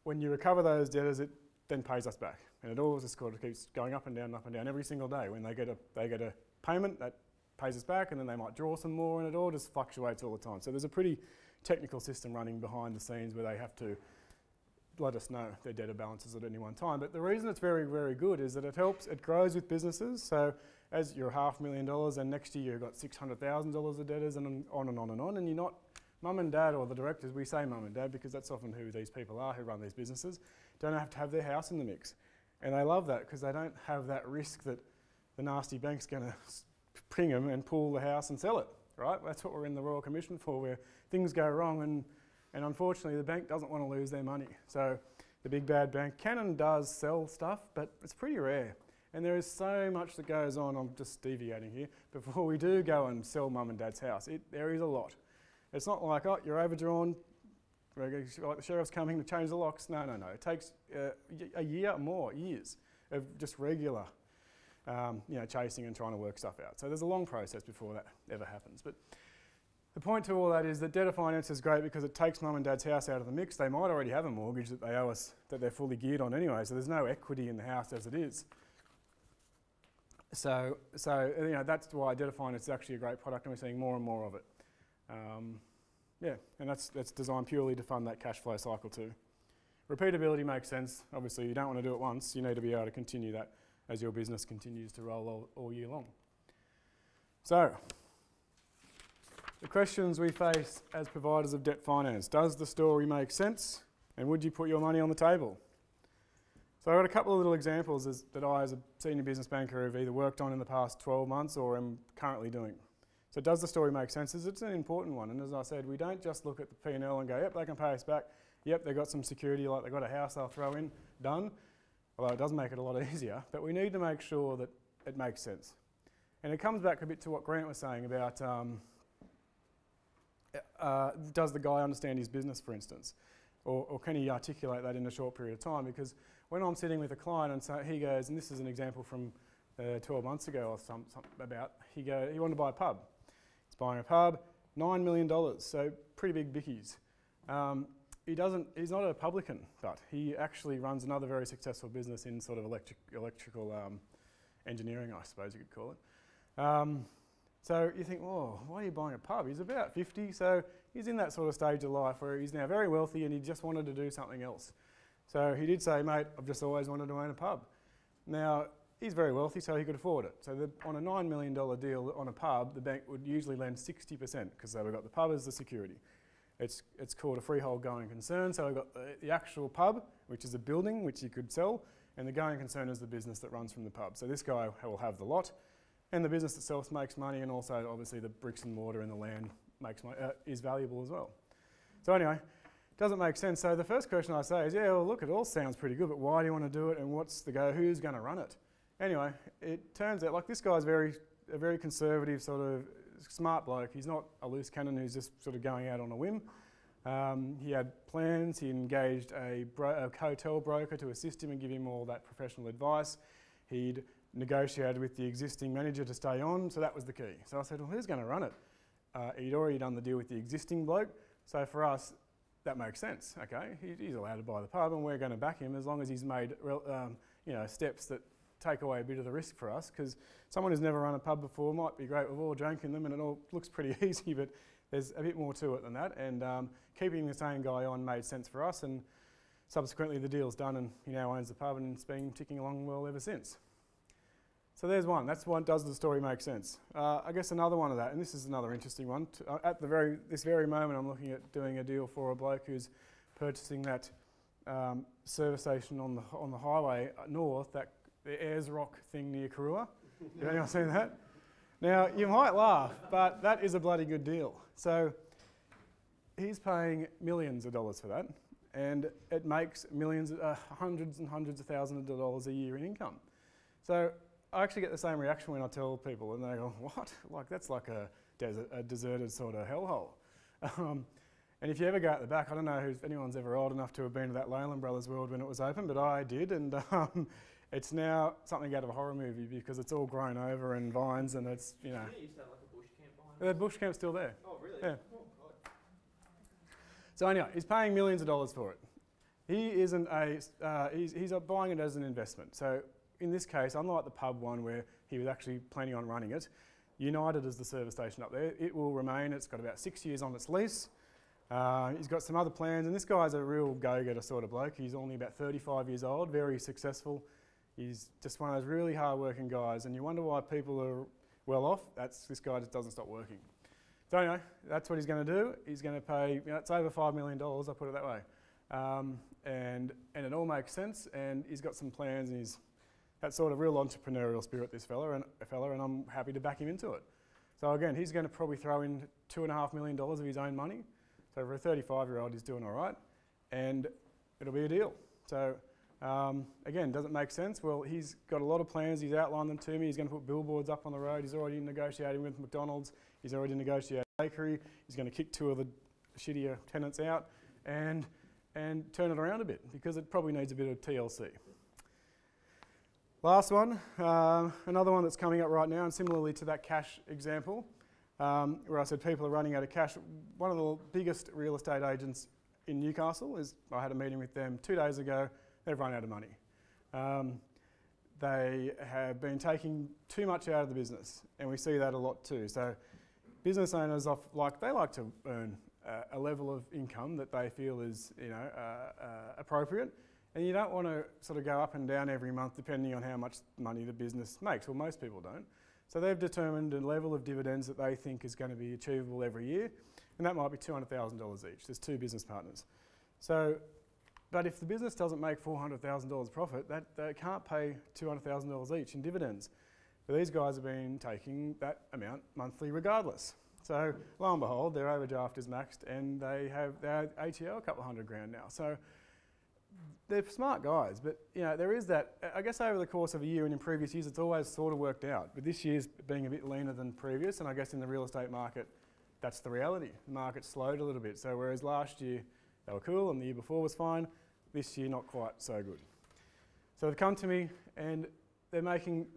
When you recover those debtors, it then pays us back, and it always just sort of keeps going up and down every single day. When they get a payment, that pays us back, and then they might draw some more, and it all just fluctuates all the time. So there's a pretty technical system running behind the scenes where they have to let us know their debtor balances at any one time. But the reason it's very, very good is that it grows with businesses. So as you're $500,000 and next year you've got $600,000 of debtors, and on and on and on, and you're not mum and dad or the directors, we say mum and dad because that's often who these people are who run these businesses, don't have to have their house in the mix. And they love that because they don't have that risk that the nasty bank's going to ping them and pull the house and sell it, right? That's what we're in the Royal Commission for, where things go wrong and unfortunately the bank doesn't want to lose their money. So the big bad bank can and does sell stuff, but it's pretty rare. And there is so much that goes on, I'm just deviating here, before we do go and sell mum and dad's house. There is a lot. It's not like, oh, you're overdrawn, like the sheriff's coming to change the locks. No. It takes a year or more, years of just regular chasing and trying to work stuff out. So there's a long process before that ever happens. But the point to all that is that debtor finance is great because it takes mum and dad's house out of the mix. They might already have a mortgage that they owe us that they're fully geared on anyway, so there's no equity in the house as it is. So that's why debtor finance is actually a great product, and we're seeing more and more of it. And that's designed purely to fund that cash flow cycle too. Repeatability makes sense. Obviously, you don't want to do it once. You need to be able to continue that as your business continues to roll all year long. So, the questions we face as providers of debt finance. Does the story make sense? And would you put your money on the table? So I've got a couple of little examples that I, as a senior business banker, have either worked on in the past 12 months or am currently doing. So does the story make sense? It's an important one. And as I said, we don't just look at the P&L and go, yep, they can pay us back. Yep, they've got some security, like they've got a house they'll throw in, done. Although it does make it a lot easier. But we need to make sure that it makes sense. And it comes back a bit to what Grant was saying about does the guy understand his business, for instance? Or can he articulate that in a short period of time? Because when I'm sitting with a client and so he goes, and this is an example from 12 months ago or something about, he wanted to buy a pub. He's buying a pub, $9 million, so pretty big bickies. He's not a publican, but he actually runs another very successful business in sort of electrical engineering, I suppose you could call it. So you think, oh, why are you buying a pub? He's about 50, so he's in that sort of stage of life where he's now very wealthy and he just wanted to do something else. So he did say, mate, I've just always wanted to own a pub. Now, he's very wealthy, so he could afford it. So on a $9 million deal on a pub, the bank would usually lend 60% because they've got the pub as the security. It's called a freehold going concern, so we've got the actual pub, which is a building which you could sell, and the going concern is the business that runs from the pub. So this guy will have the lot, and the business itself makes money, and also obviously the bricks and mortar and the land is valuable as well. So anyway, doesn't make sense. So the first question I say is, yeah, well look, it all sounds pretty good, but why do you want to do it, and what's the go? Who's going to run it? Anyway, it turns out like this guy's a very conservative sort of smart bloke. He's not a loose cannon who's just sort of going out on a whim. He had plans. He engaged a hotel broker to assist him and give him all that professional advice. He'd negotiated with the existing manager to stay on, so that was the key. So I said, well, who's going to run it? He'd already done the deal with the existing bloke, so for us, that makes sense. Okay, he's allowed to buy the pub, and we're going to back him as long as he's made steps that take away a bit of the risk for us, because someone who's never run a pub before might be great. We've all drank in them and it all looks pretty easy, but there's a bit more to it than that, and keeping the same guy on made sense for us, and subsequently the deal's done and he now owns the pub and it's been ticking along well ever since. So there's one. That's one. Does the story make sense? I guess another one of that, and this is another interesting one. At this very moment, I'm looking at doing a deal for a bloke who's purchasing that service station on the highway north, the Ayers Rock thing near Karua. Have anyone seen that? Now you might laugh, but that is a bloody good deal. So he's paying millions of dollars for that, and it makes millions, hundreds and hundreds of thousands of dollars a year in income. So I actually get the same reaction when I tell people, and they go, "What? Like that's like a deserted sort of hellhole." And if you ever go out the back, I don't know if anyone's ever old enough to have been to that Leyland Brothers world when it was open, but I did, and it's now something out of a horror movie because it's all grown over and vines, and it's, you know. Didn't it used to have like a bush camp behind The bush camp's still there. Oh, really? Yeah. Oh, God. So anyway, he's paying millions of dollars for it. He isn't he's buying it as an investment. So in this case, unlike the pub one where he was actually planning on running it, United is the service station up there. It will remain. It's got about 6 years on its lease. He's got some other plans, and this guy's a real go-getter sort of bloke. He's only about 35 years old, very successful. He's just one of those really hard-working guys, and you wonder why people are well off. This guy just doesn't stop working. So anyway, that's what he's going to do. He's going to pay, it's over $5 million, I'll put it that way. And it all makes sense, and he's got some plans, and he's that sort of real entrepreneurial spirit, this fella, and I'm happy to back him into it. So again, he's going to probably throw in $2.5 million of his own money. So for a 35-year-old, he's doing all right, and it'll be a deal. So again, does it make sense? Well, he's got a lot of plans. He's outlined them to me. He's going to put billboards up on the road. He's already negotiating with McDonald's. He's already negotiated a bakery. He's going to kick 2 of the shittier tenants out and turn it around a bit because it probably needs a bit of TLC. Last one, another one that's coming up right now, and similarly to that cash example, where I said people are running out of cash. One of the biggest real estate agents in Newcastle I had a meeting with them 2 days ago. They've run out of money. They have been taking too much out of the business, and we see that a lot too. So business owners they like to earn a level of income that they feel is appropriate, and you don't want to sort of go up and down every month depending on how much money the business makes. Well, most people don't. So they've determined a level of dividends that they think is going to be achievable every year, and that might be $200,000 each. There's 2 business partners. So, but if the business doesn't make $400,000 profit, they can't pay $200,000 each in dividends. But these guys have been taking that amount monthly regardless. So lo and behold, their overdraft is maxed, and they have their ATO a couple $100 grand now. So they're smart guys, but there is that. I guess over the course of a year and in previous years, it's always sort of worked out. But this year's being a bit leaner than previous, and I guess in the real estate market, that's the reality. The market slowed a little bit. So whereas last year they were cool and the year before was fine, this year not quite so good. So they've come to me and they're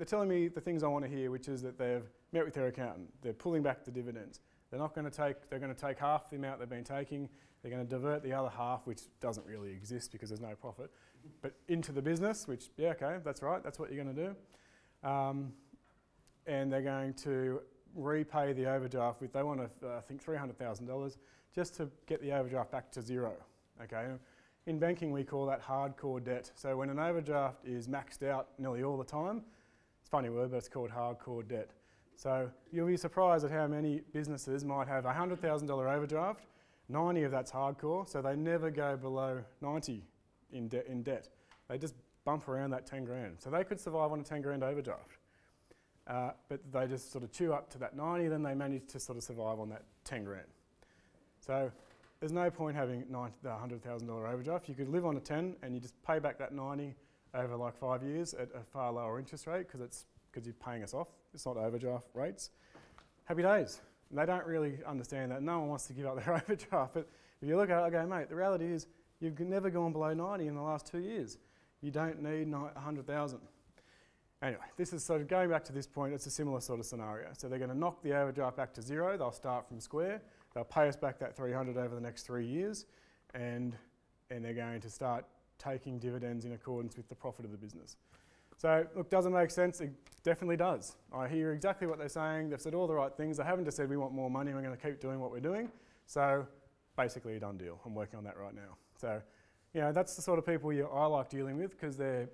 telling me the things I want to hear, which is that they've met with their accountant. They're pulling back the dividends. They're going to take half the amount they've been taking. They're going to divert the other half, which doesn't really exist because there's no profit, but into the business, which, yeah, okay, that's right, that's what you're going to do. And they're going to repay the overdraft with, they want I think $300,000 just to get the overdraft back to 0, okay? In banking, we call that hardcore debt. So when an overdraft is maxed out nearly all the time, it's a funny word, but it's called hardcore debt. So you'll be surprised at how many businesses might have a $100,000 overdraft. 90 of that's hardcore, so they never go below 90 in debt. They just bump around that 10 grand. So they could survive on a 10 grand overdraft. But they just sort of chew up to that 90, then they manage to sort of survive on that 10 grand. So there's no point having the $100,000 overdraft. You could live on a 10 and you just pay back that 90 over like 5 years at a far lower interest rate because you're paying us off. It's not overdraft rates. Happy days. And they don't really understand that. No one wants to give up their overdraft. But if you look at it, okay, mate, the reality is you've never gone below 90 in the last 2 years. You don't need 100,000. Anyway, this is sort of going back to this point, it's a similar sort of scenario. So they're going to knock the overdraft back to 0. They'll start from square. They'll pay us back that 300 over the next 3 years. And they're going to start taking dividends in accordance with the profit of the business. So, look, does it make sense? It definitely does. I hear exactly what they're saying. They've said all the right things. They haven't just said we want more money, we're going to keep doing what we're doing. So, basically a done deal. I'm working on that right now. So, you know, that's the sort of people I like dealing with, because they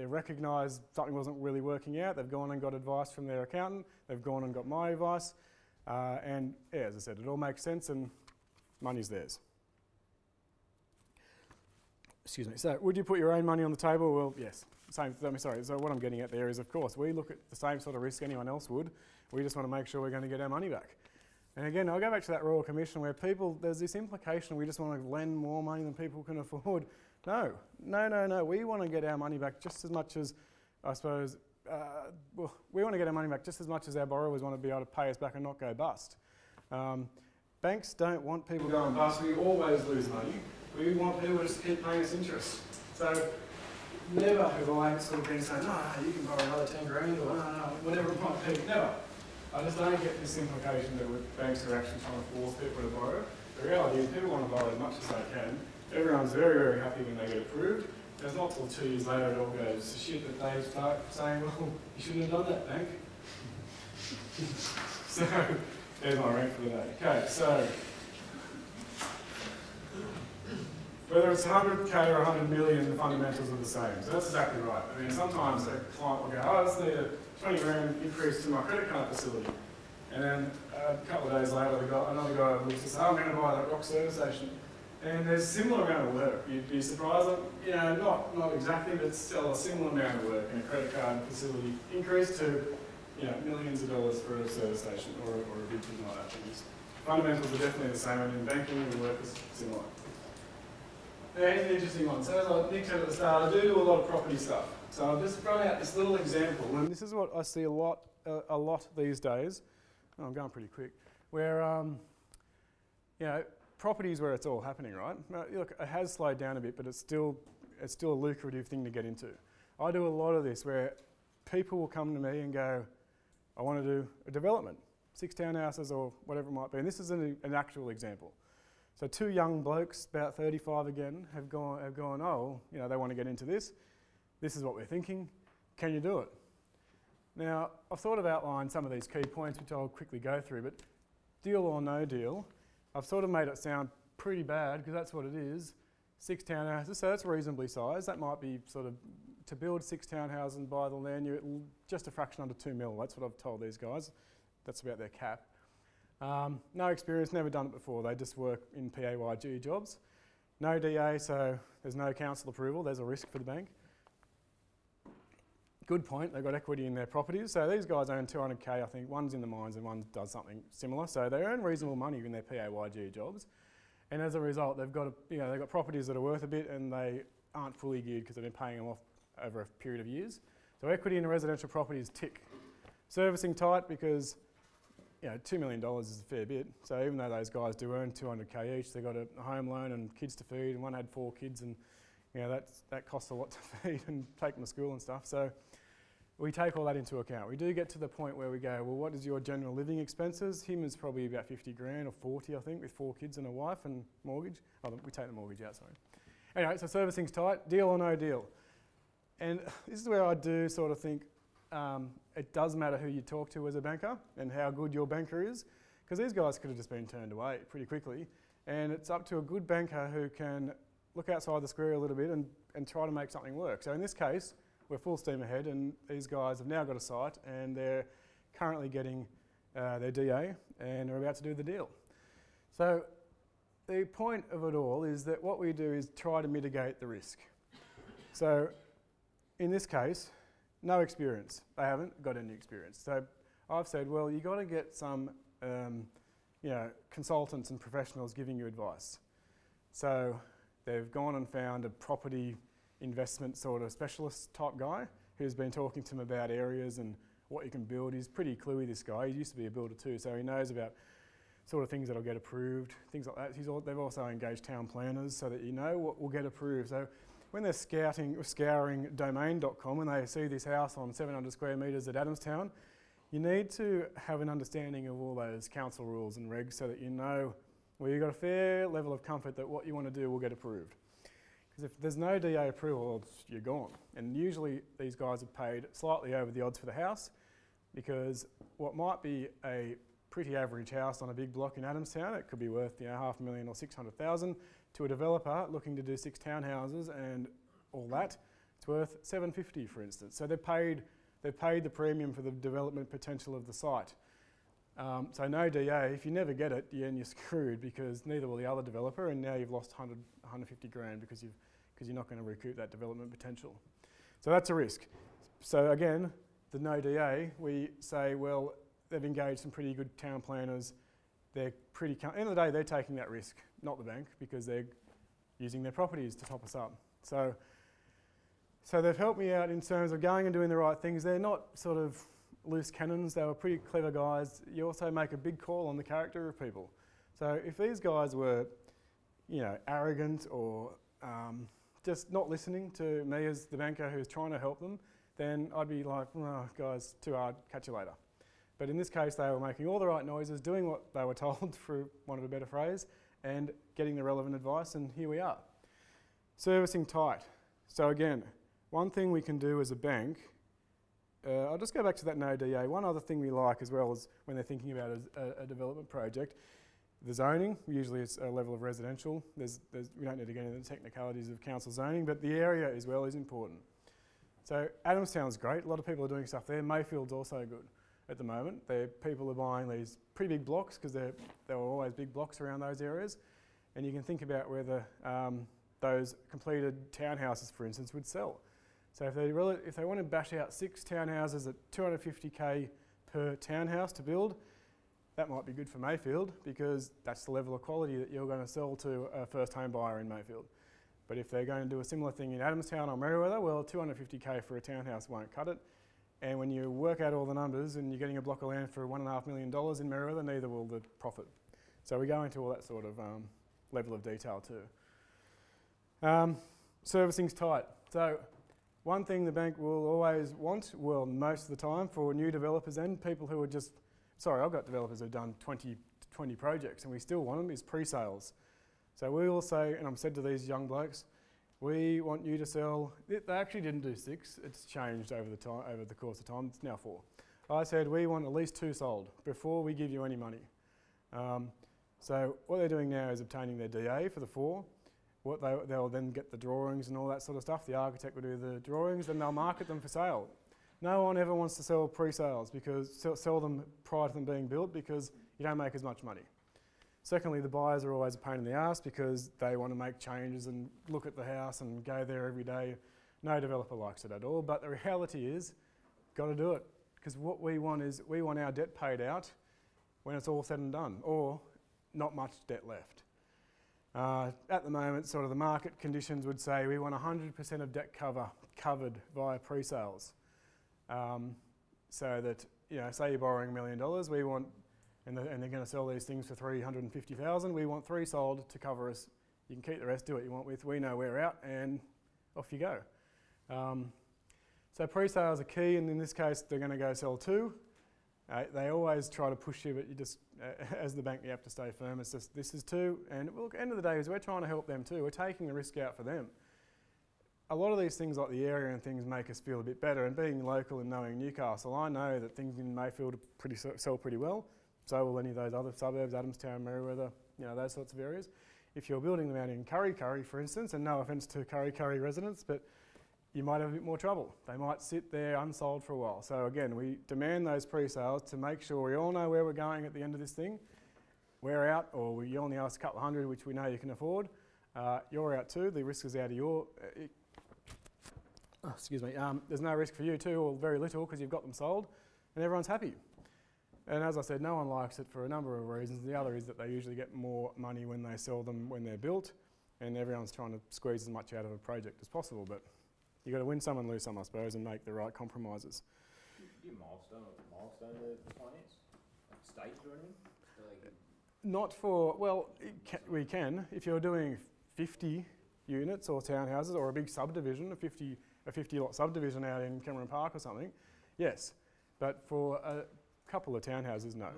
recognise something wasn't really working out. They've gone and got advice from their accountant. They've gone and got my advice. And yeah, as I said, it all makes sense and money's theirs. Excuse me. So, would you put your own money on the table? Well, yes. So what I'm getting at there is, of course, we look at the same sort of risk anyone else would. We just want to make sure we're going to get our money back. And again, I'll go back to that Royal Commission where there's this implication we just want to lend more money than people can afford. No. We want to get our money back just as much as, I suppose, we want to get our money back just as much as our borrowers want to be able to pay us back and not go bust. Banks don't want people going bust. We always lose money. We want people to just keep paying us interest. So never have I sort of been saying, no, you can borrow another 10 grand or no, whatever it might be. Never. I just don't get this implication that banks are actually trying to force people to borrow. The reality is people want to borrow as much as they can. Everyone's very, very happy when they get approved. There's not till 2 years later it all goes to shit that they start saying, well, you shouldn't have done that, bank. So, there's my rant for the day. Okay, so, whether it's 100k or 100 million, the fundamentals are the same. So that's exactly right. I mean, sometimes a client will go, oh, I just need a 20 grand increase to my credit card facility. And then a couple of days later, another guy looks and says, oh, I'm going to buy that rock service station. And there's a similar amount of work. You'd be surprised, you know, not exactly, but still a similar amount of work in a credit card facility increase to, you know, millions of dollars for a service station or a big thing like that. Fundamentals are definitely the same, and in banking, the work is similar. Now, here's an interesting one. So as Nick said at the start, I do a lot of property stuff. So I've just thrown out this little example, and this is what I see a lot these days. Oh, I'm going pretty quick. Where, you know, properties where it's all happening, right? Now, look, it has slowed down a bit, but it's still a lucrative thing to get into. I do a lot of this where people will come to me and go, I want to do a development, 6 townhouses or whatever it might be. And this is an actual example. So 2 young blokes, about 35 again, have gone, oh, you know, they want to get into this. This is what we're thinking. Can you do it? Now, I've sort of outlined some of these key points, which I'll quickly go through, but deal or no deal, I've sort of made it sound pretty bad, because that's what it is. 6 townhouses, so that's reasonably sized. That might be sort of, to build 6 townhouses and buy the land, you're just a fraction under 2 mil. That's what I've told these guys. That's about their cap. No experience, never done it before. They just work in PAYG jobs. No DA, so there's no council approval. There's a risk for the bank. Good point, they've got equity in their properties. So these guys own 200k, I think. One's in the mines and one does something similar. So they earn reasonable money in their PAYG jobs. And as a result, they've got properties that are worth a bit, and they aren't fully geared because they've been paying them off over a period of years. So equity in a residential property is tick. Servicing tight because, you know, $2 million is a fair bit. So even though those guys do earn 200k each, they've got a home loan and kids to feed, and one had 4 kids, and you know, that costs a lot to feed and take them to school and stuff. So we take all that into account. We do get to the point where we go, well, what is your general living expenses? Him is probably about 50 grand or 40, I think, with 4 kids and a wife and mortgage. Oh, we take the mortgage out, sorry. Anyway, so servicing's tight, deal or no deal. And this is where I do sort of think it does matter who you talk to as a banker and how good your banker is, because these guys could have just been turned away pretty quickly. And it's up to a good banker who can look outside the square a little bit and try to make something work. So in this case, we're full steam ahead, and these guys have now got a site, and they're currently getting their DA, and are about to do the deal. So the point of it all is that what we do is try to mitigate the risk. So in this case, no experience. They haven't got any experience. So I've said, well, you've got to get some you know, consultants and professionals giving you advice. So they've gone and found a property investment sort of specialist type guy who's been talking to them about areas and what you can build. He's pretty cluey, this guy. He used to be a builder too, so he knows about sort of things that'll get approved, things like that. They've also engaged town planners so that you know what will get approved. So when they're scouring domain.com, when they see this house on 700 square metres at Adamstown, you need to have an understanding of all those council rules and regs so that you know, well, you've got a fair level of comfort that what you want to do will get approved. Because if there's no DA approval, you're gone. And usually these guys are paid slightly over the odds for the house, because what might be a pretty average house on a big block in Adamstown, it could be worth, you know, $500,000 or $600,000, to a developer looking to do 6 townhouses and all that, it's worth $750,000, for instance. So they've paid the premium for the development potential of the site. So no DA, if you never get it, you're screwed, because neither will the other developer, and now you've lost 150 grand because you're not going to recoup that development potential. So that's a risk. So again, the no DA, we say, well, they've engaged some pretty good town planners. They're pretty, at the end of the day, they're taking that risk, not the bank, because they're using their properties to top us up. So they've helped me out in terms of going and doing the right things. They're not sort of loose cannons. They were pretty clever guys. You also make a big call on the character of people. So if these guys were, you know, arrogant or just not listening to me as the banker who's trying to help them, then I'd be like, oh, guys, too hard, catch you later. But in this case, they were making all the right noises, doing what they were told, for want of a better phrase, and getting the relevant advice, and here we are. Servicing tight. So again, one thing we can do as a bank, I'll just go back to that no DA. One other thing we like as well is when they're thinking about a development project, the zoning. Usually it's a level of residential. We don't need to get into the technicalities of council zoning, but the area as well is important. So Adamstown's great. A lot of people are doing stuff there. Mayfield's also good at the moment. People are buying these pretty big blocks, because there were always big blocks around those areas. And you can think about whether those completed townhouses, for instance, would sell. So if they want to bash out 6 townhouses at $250K per townhouse to build, that might be good for Mayfield, because that's the level of quality that you're going to sell to a first home buyer in Mayfield. But if they're going to do a similar thing in Adamstown or Merewether, well, $250K for a townhouse won't cut it. And when you work out all the numbers and you're getting a block of land for $1.5 million in Merewether, neither will the profit. So we go into all that sort of level of detail too. Servicing's tight. So one thing the bank will always want, well, most of the time, for new developers and people who are just, sorry, I've got developers who've done 20 projects and we still want them, is pre-sales. So we will say, and I've said to these young blokes, we want you to sell, they actually didn't do 6, it's changed over the course of time, it's now 4. I said we want at least 2 sold before we give you any money. So what they're doing now is obtaining their DA for the 4. They'll then get the drawings and all that sort of stuff. The architect will do the drawings, then they'll market them for sale. No one ever wants to sell pre-sales, because sell them prior to them being built, because you don't make as much money. Secondly, the buyers are always a pain in the ass, because they want to make changes and look at the house and go there every day. No developer likes it at all, but the reality is, got to do it. Because what we want is, we want our debt paid out when it's all said and done, or not much debt left. At the moment, sort of the market conditions would say we want 100% of debt covered via pre-sales. So that, you know, say you're borrowing $1 million, we want, and they're going to sell these things for $350,000, we want 3 sold to cover us. You can keep the rest, do what you want with, we know we're out, and off you go. So pre-sales are key, and in this case, they're going to go sell 2. They always try to push you, but you just, as the bank, you have to stay firm. It's just, this is 2, and look, at the end of the day, is we're trying to help them too. We're taking the risk out for them. A lot of these things, like the area and things, make us feel a bit better. And being local and knowing Newcastle, I know that things in Mayfield sell pretty well. So will any of those other suburbs, Adamstown, Merewether, you know, those sorts of areas. If you're building them out in Kurri, for instance, and no offence to Kurri residents, but you might have a bit more trouble. They might sit there unsold for a while. So again, we demand those pre-sales to make sure we all know where we're going at the end of this thing. We're out, or you only ask a couple of hundred, which we know you can afford. You're out too. The risk is out of your... excuse me. There's no risk for you too, or very little, because you've got them sold, and everyone's happy. And as I said, no one likes it for a number of reasons. The other is that they usually get more money when they sell them when they're built, and everyone's trying to squeeze as much out of a project as possible. But you've got to win some and lose some, I suppose, and make the right compromises. Do you milestone the finance? Like stage or anything? Not for, well, we can. If you're doing 50 units or townhouses, or a big subdivision, a 50 lot subdivision out in Cameron Park or something, yes. But for a couple of townhouses, no.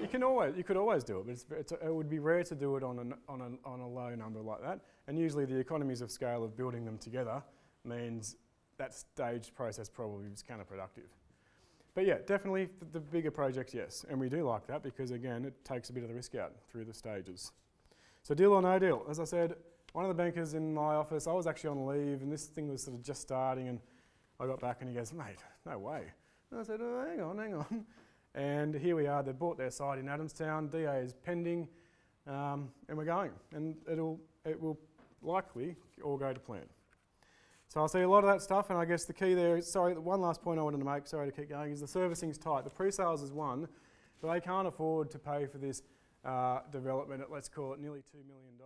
You could always do it, but it would be rare to do it on a low number like that. And usually the economies of scale of building them together means that staged process probably is counterproductive. But yeah, definitely the bigger projects, yes. And we do like that because, again, it takes a bit of the risk out through the stages. So deal or no deal? As I said, one of the bankers in my office, I was actually on leave and this thing was sort of just starting, and I got back and he goes, mate, no way. And I said, oh, hang on. And here we are, they've bought their site in Adamstown, DA is pending, and we're going. And it will likely all go to plan. So I'll see a lot of that stuff, and I guess the key there is, sorry, one last point I wanted to make, sorry to keep going, is the servicing's tight. The pre-sales is one, but they can't afford to pay for this development at, let's call it, nearly $2 million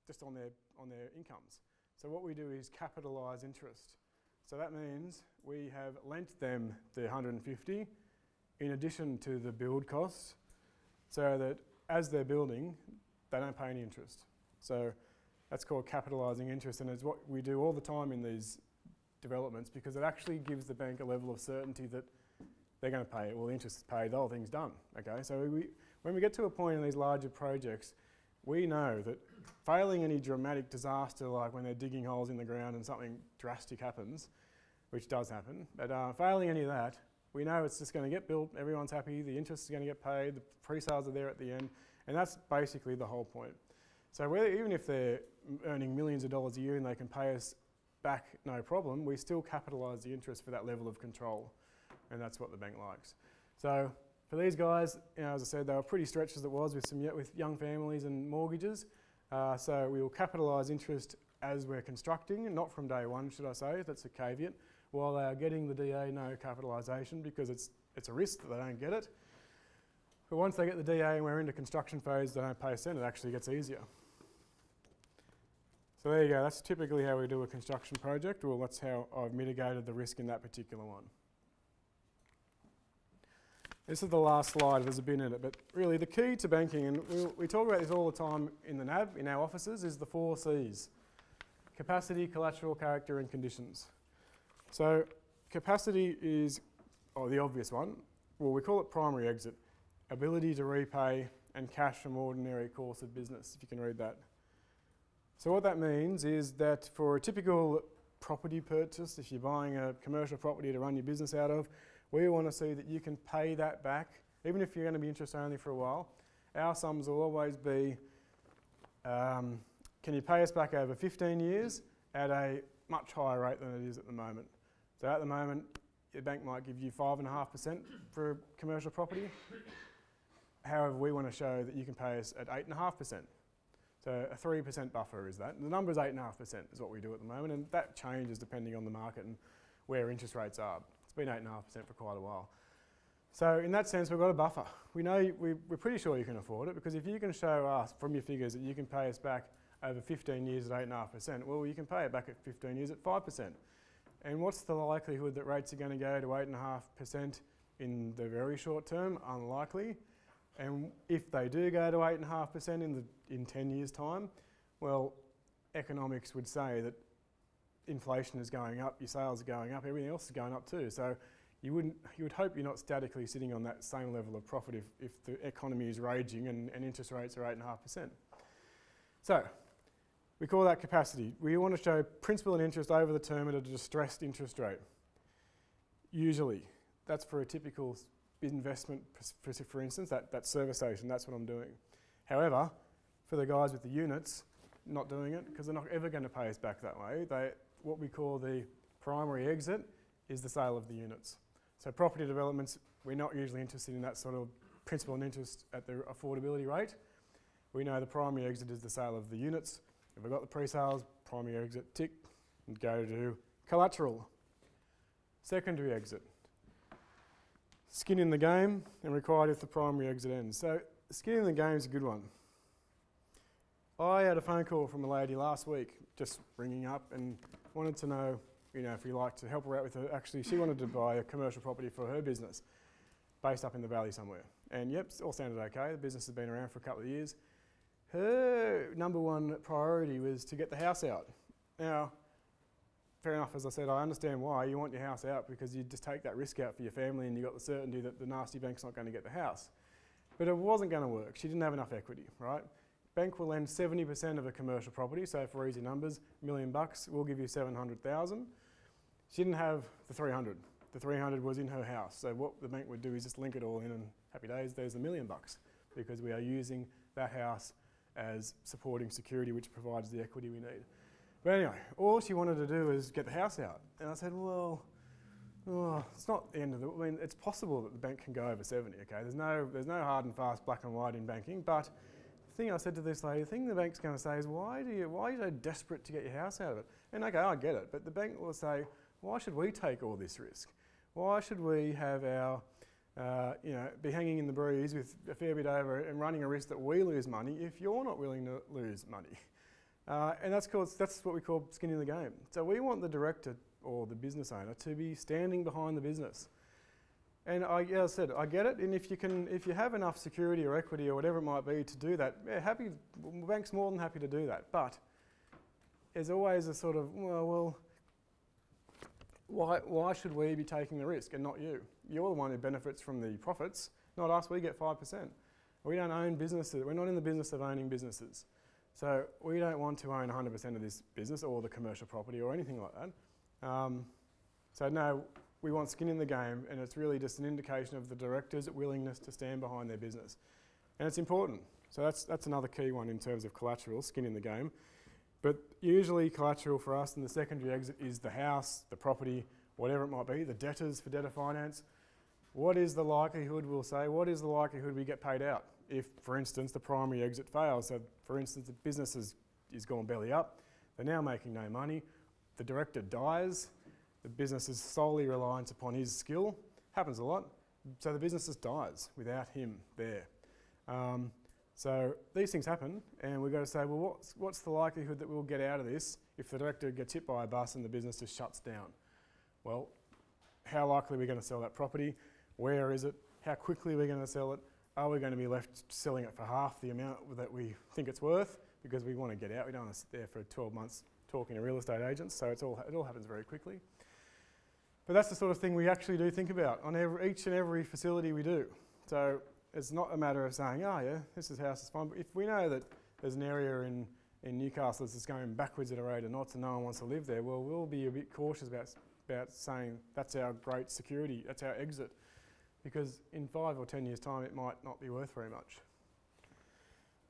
just on their incomes. So what we do is capitalise interest. So that means we have lent them the 150 in addition to the build costs, so that as they're building, they don't pay any interest. So that's called capitalising interest, and it's what we do all the time in these developments because it actually gives the bank a level of certainty that they're going to pay it. Well, the interest is paid, the whole thing's done. Okay, so when we get to a point in these larger projects, we know that failing any dramatic disaster, like when they're digging holes in the ground and something drastic happens, which does happen, but failing any of that, we know it's just going to get built, everyone's happy, the interest is going to get paid, the pre-sales are there at the end, and that's basically the whole point. So even if they're earning millions of dollars a year and they can pay us back no problem, we still capitalise the interest for that level of control, and that's what the bank likes. So for these guys, as I said, they were pretty stretched as it was with young families and mortgages. So we will capitalise interest as we're constructing, and not from day one, should I say, that's a caveat, while they are getting the DA no capitalisation because it's a risk that they don't get it. But once they get the DA and we're into construction phase, they don't pay a cent, it actually gets easier. So there you go, that's typically how we do a construction project, or that's how I've mitigated the risk in that particular one. This is the last slide, there's a bit in it, but really the key to banking, and we talk about this all the time in the NAB, in our offices, is the 4 C's. Capacity, collateral, character and conditions. So capacity is the obvious one. Well, we call it primary exit. Ability to repay and cash from ordinary course of business, if you can read that. So what that means is that for a typical property purchase, if you're buying a commercial property to run your business out of, we want to see that you can pay that back, even if you're going to be interest only for a while. Our sums will always be, can you pay us back over 15 years at a much higher rate than it is at the moment. So at the moment, the bank might give you 5.5% for a commercial property. However, we want to show that you can pay us at 8.5%. So a 3% buffer is that. And the number is 8.5% is what we do at the moment, and that changes depending on the market and where interest rates are. It's been 8.5% for quite a while. So in that sense, we've got a buffer. We know we're pretty sure you can afford it, because if you can show us from your figures that you can pay us back over 15 years at 8.5%, well, you can pay it back at 15 years at 5%. And what's the likelihood that rates are going to go to 8.5% in the very short term? Unlikely. And if they do go to 8.5% in 10 years' time, well, economics would say that inflation is going up, your sales are going up, everything else is going up too. So you would hope you're not statically sitting on that same level of profit if the economy is raging and interest rates are 8.5%. So we call that capacity. We want to show principal and interest over the term at a distressed interest rate. Usually, that's for a typical investment, for instance, that service station, that's what I'm doing. However, for the guys with the units, not doing it, because they're not ever going to pay us back that way. What we call the primary exit is the sale of the units. So property developments, we're not usually interested in that sort of principal and interest at the affordability rate. We know the primary exit is the sale of the units. If we've got the pre-sales, primary exit, tick, and go to collateral. Secondary exit. Skin in the game and required if the primary exit ends. So skin in the game is a good one. I had a phone call from a lady last week, just ringing up and wanted to know, if we like to help her out with actually she wanted to buy a commercial property for her business based up in the valley somewhere. And yep, all sounded okay. The business has been around for a couple of years. Her number one priority was to get the house out. Now, fair enough, as I said, I understand why you want your house out, because you just take that risk out for your family and you've got the certainty that the nasty bank's not going to get the house. But it wasn't going to work. She didn't have enough equity, right? Bank will lend 70% of a commercial property, so for easy numbers, $1 million, we'll give you 700,000. She didn't have the 300. The 300 was in her house. So what the bank would do is just link it all in, and happy days, there's $1 million, because we are using that house as supporting security, which provides the equity we need. But anyway, all she wanted to do is get the house out. And I said, well, it's not the end of the, I mean, it's possible that the bank can go over 70, okay? There's no hard and fast black and white in banking, but the thing I said to this lady, the thing the bank's going to say is, why are you so desperate to get your house out of it? And okay, I get it, but the bank will say, why should we take all this risk? Why should we have our, be hanging in the breeze with a fair bit over and running a risk that we lose money if you're not willing to lose money? And that's what we call skin in the game. So we want the director or the business owner to be standing behind the business. And as I said, I get it. And if you have enough security or equity or whatever it might be to do that, yeah, the bank's more than happy to do that. But there's always a sort of, well, why should we be taking the risk and not you? You're the one who benefits from the profits, not us. We get 5%. We don't own businesses. We're not in the business of owning businesses. So we don't want to own 100% of this business or the commercial property or anything like that. So no, we want skin in the game, and it's really just an indication of the director's willingness to stand behind their business. And it's important. So that's another key one in terms of collateral, skin in the game. But usually collateral for us in the secondary exit is the house, the property, whatever it might be, the debtors for debtor finance. What is the likelihood, we'll say, what is the likelihood we get paid out if, for instance, the primary exit fails? So, for instance, the business is gone belly up, they're now making no money, the director dies, the business is solely reliant upon his skill, happens a lot, so the business just dies without him there. So these things happen, and we've got to say, well, what's the likelihood that we'll get out of this if the director gets hit by a bus and the business just shuts down? Well, how likely are we going to sell that property? Where is it? How quickly are we going to sell it? Are we going to be left selling it for half the amount that we think it's worth because we want to get out? We don't want to sit there for 12 months talking to real estate agents, so it all happens very quickly. But that's the sort of thing we actually do think about on each and every facility we do. So it's not a matter of saying, oh yeah, this house is fine. But if we know that there's an area in Newcastle that's going backwards at a rate of knots and no one wants to live there, well, we'll be a bit cautious about saying that's our great security, that's our exit. Because in 5 or 10 years' time, it might not be worth very much.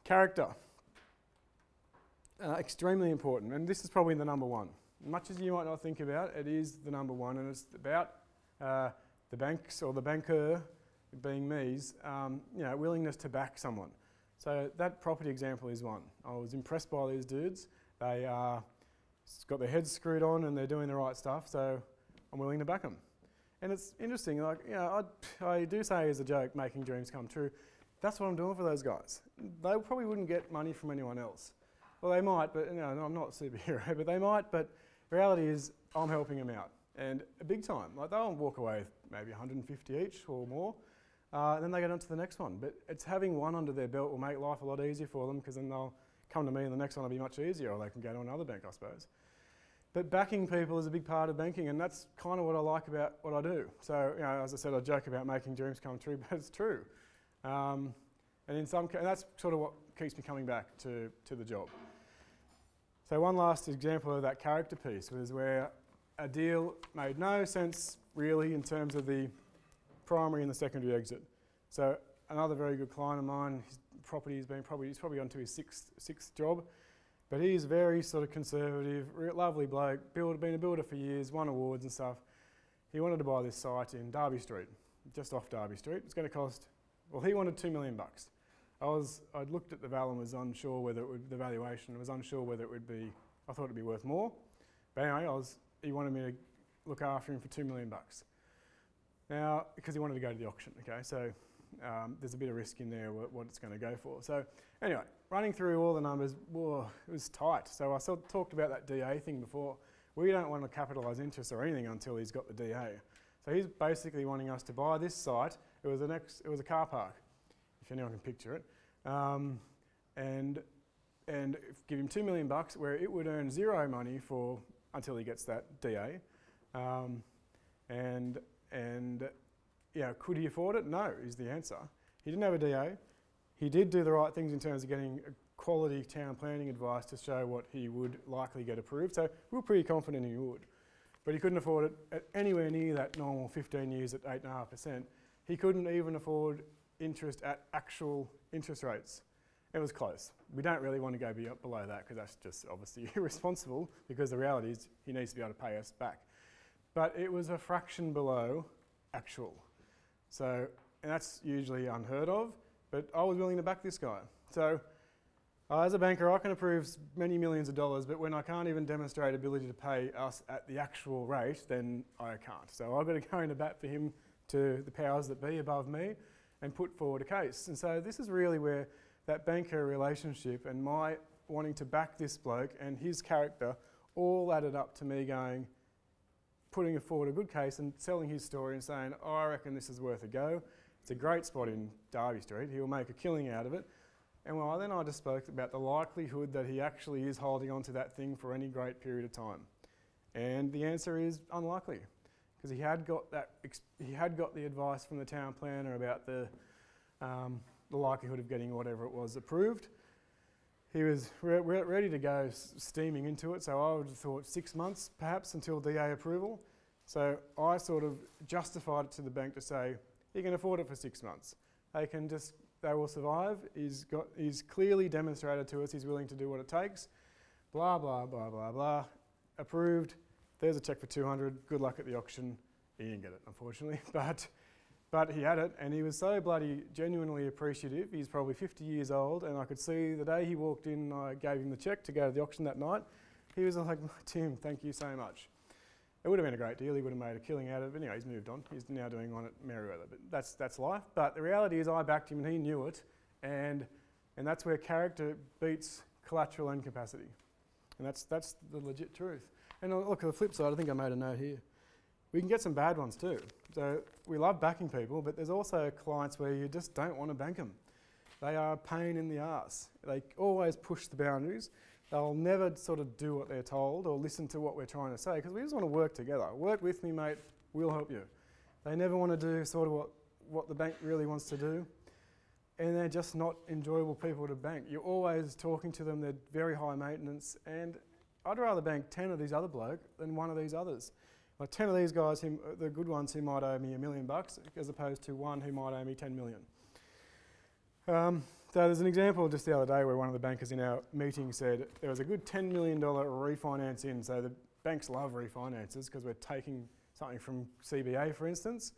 Character. Extremely important, and this is probably the number one. Much as you might not think about, it is the number one, and it's about the banks or the banker, being me's, willingness to back someone. So that property example is one. I was impressed by these dudes. They got their heads screwed on and they're doing the right stuff, so I'm willing to back them. And it's interesting, I do say as a joke, making dreams come true. That's what I'm doing for those guys. They probably wouldn't get money from anyone else. Well, they might, but I'm not a superhero, but they might, but the reality is I'm helping them out. And big time, they'll walk away with maybe 150 each or more. Then they get on to the next one. But it's having one under their belt will make life a lot easier for them, because then they'll come to me and the next one will be much easier, or they can go to another bank, I suppose. But backing people is a big part of banking, and that's kind of what I like about what I do. So, as I said, I joke about making dreams come true, but it's true. And that's sort of what keeps me coming back to the job. So one last example of that character piece was where a deal made no sense really in terms of the primary and the secondary exit. So another very good client of mine, his property he's probably on to his sixth job, but he's very sort of conservative, lovely bloke, been a builder for years, won awards and stuff. He wanted to buy this site in Derby Street, just off Derby Street. It's going to cost, well, he wanted $2 million. I'd looked at the val and was unsure whether the valuation, was unsure whether it would be, I thought it'd be worth more. But anyway, he wanted me to look after him for $2 million. Now, because he wanted to go to the auction, okay, so there's a bit of risk in there what it's going to go for. So anyway, running through all the numbers, whoa, it was tight. So I talked about that DA thing before. We don't want to capitalise interest or anything until he's got the DA. So he's basically wanting us to buy this site. It was a car park, if anyone can picture it, and give him $2 million where it would earn zero money for until he gets that DA. And could he afford it? No, is the answer. He didn't have a DA. He did do the right things in terms of getting quality town planning advice to show what he would likely get approved. So we were pretty confident he would. But he couldn't afford it at anywhere near that normal 15 years at 8.5%. He couldn't even afford interest at actual interest rates. It was close. We don't really want to go below that because that's just obviously irresponsible, because the reality is he needs to be able to pay us back. But it was a fraction below actual. So, and that's usually unheard of, but I was willing to back this guy. So as a banker, I can approve many millions of dollars, but when I can't even demonstrate ability to pay us at the actual rate, then I can't. So I've got to go into bat for him to the powers that be above me and put forward a case. And so this is really where that banker relationship and my wanting to back this bloke and his character all added up to me going, putting forward a good case and selling his story and saying, oh, I reckon this is worth a go. It's a great spot in Derby Street. He'll make a killing out of it. And well, then I just spoke about the likelihood that he actually is holding on to that thing for any great period of time. And the answer is unlikely, because he had got the advice from the town planner about the likelihood of getting whatever it was approved. He was ready to go steaming into it, so I would have thought 6 months perhaps until DA approval. So I sort of justified it to the bank to say, you can afford it for 6 months. They will survive. He's clearly demonstrated to us he's willing to do what it takes. Blah, blah, blah, blah, blah. Approved. There's a cheque for 200. Good luck at the auction. He didn't get it, unfortunately, but he had it, and he was so bloody genuinely appreciative. He's probably 50 years old, and I could see the day he walked in and I gave him the cheque to go to the auction that night, he was like, Tim, thank you so much. It would have been a great deal. He would have made a killing out of it. But anyway, he's moved on. He's now doing one at Merriweather. But that's life. But the reality is I backed him and he knew it. And that's where character beats collateral and capacity. And that's the legit truth. And look, at the flip side, I think I made a note here. We can get some bad ones too. So we love backing people, but there's also clients where you just don't want to bank them. They are a pain in the arse. They always push the boundaries. They'll never sort of do what they're told or listen to what we're trying to say, because we just want to work together. Work with me, mate. We'll help you. They never want to do sort of what the bank really wants to do, and they're just not enjoyable people to bank. You're always talking to them. They're very high maintenance, and I'd rather bank 10 of these other bloke than one of these others. Like 10 of these guys, the good ones who might owe me $1 million, as opposed to one who might owe me 10 million. So there's an example just the other day where one of the bankers in our meeting said there was a good $10 million refinance in. So the banks love refinances because we're taking something from CBA, for instance.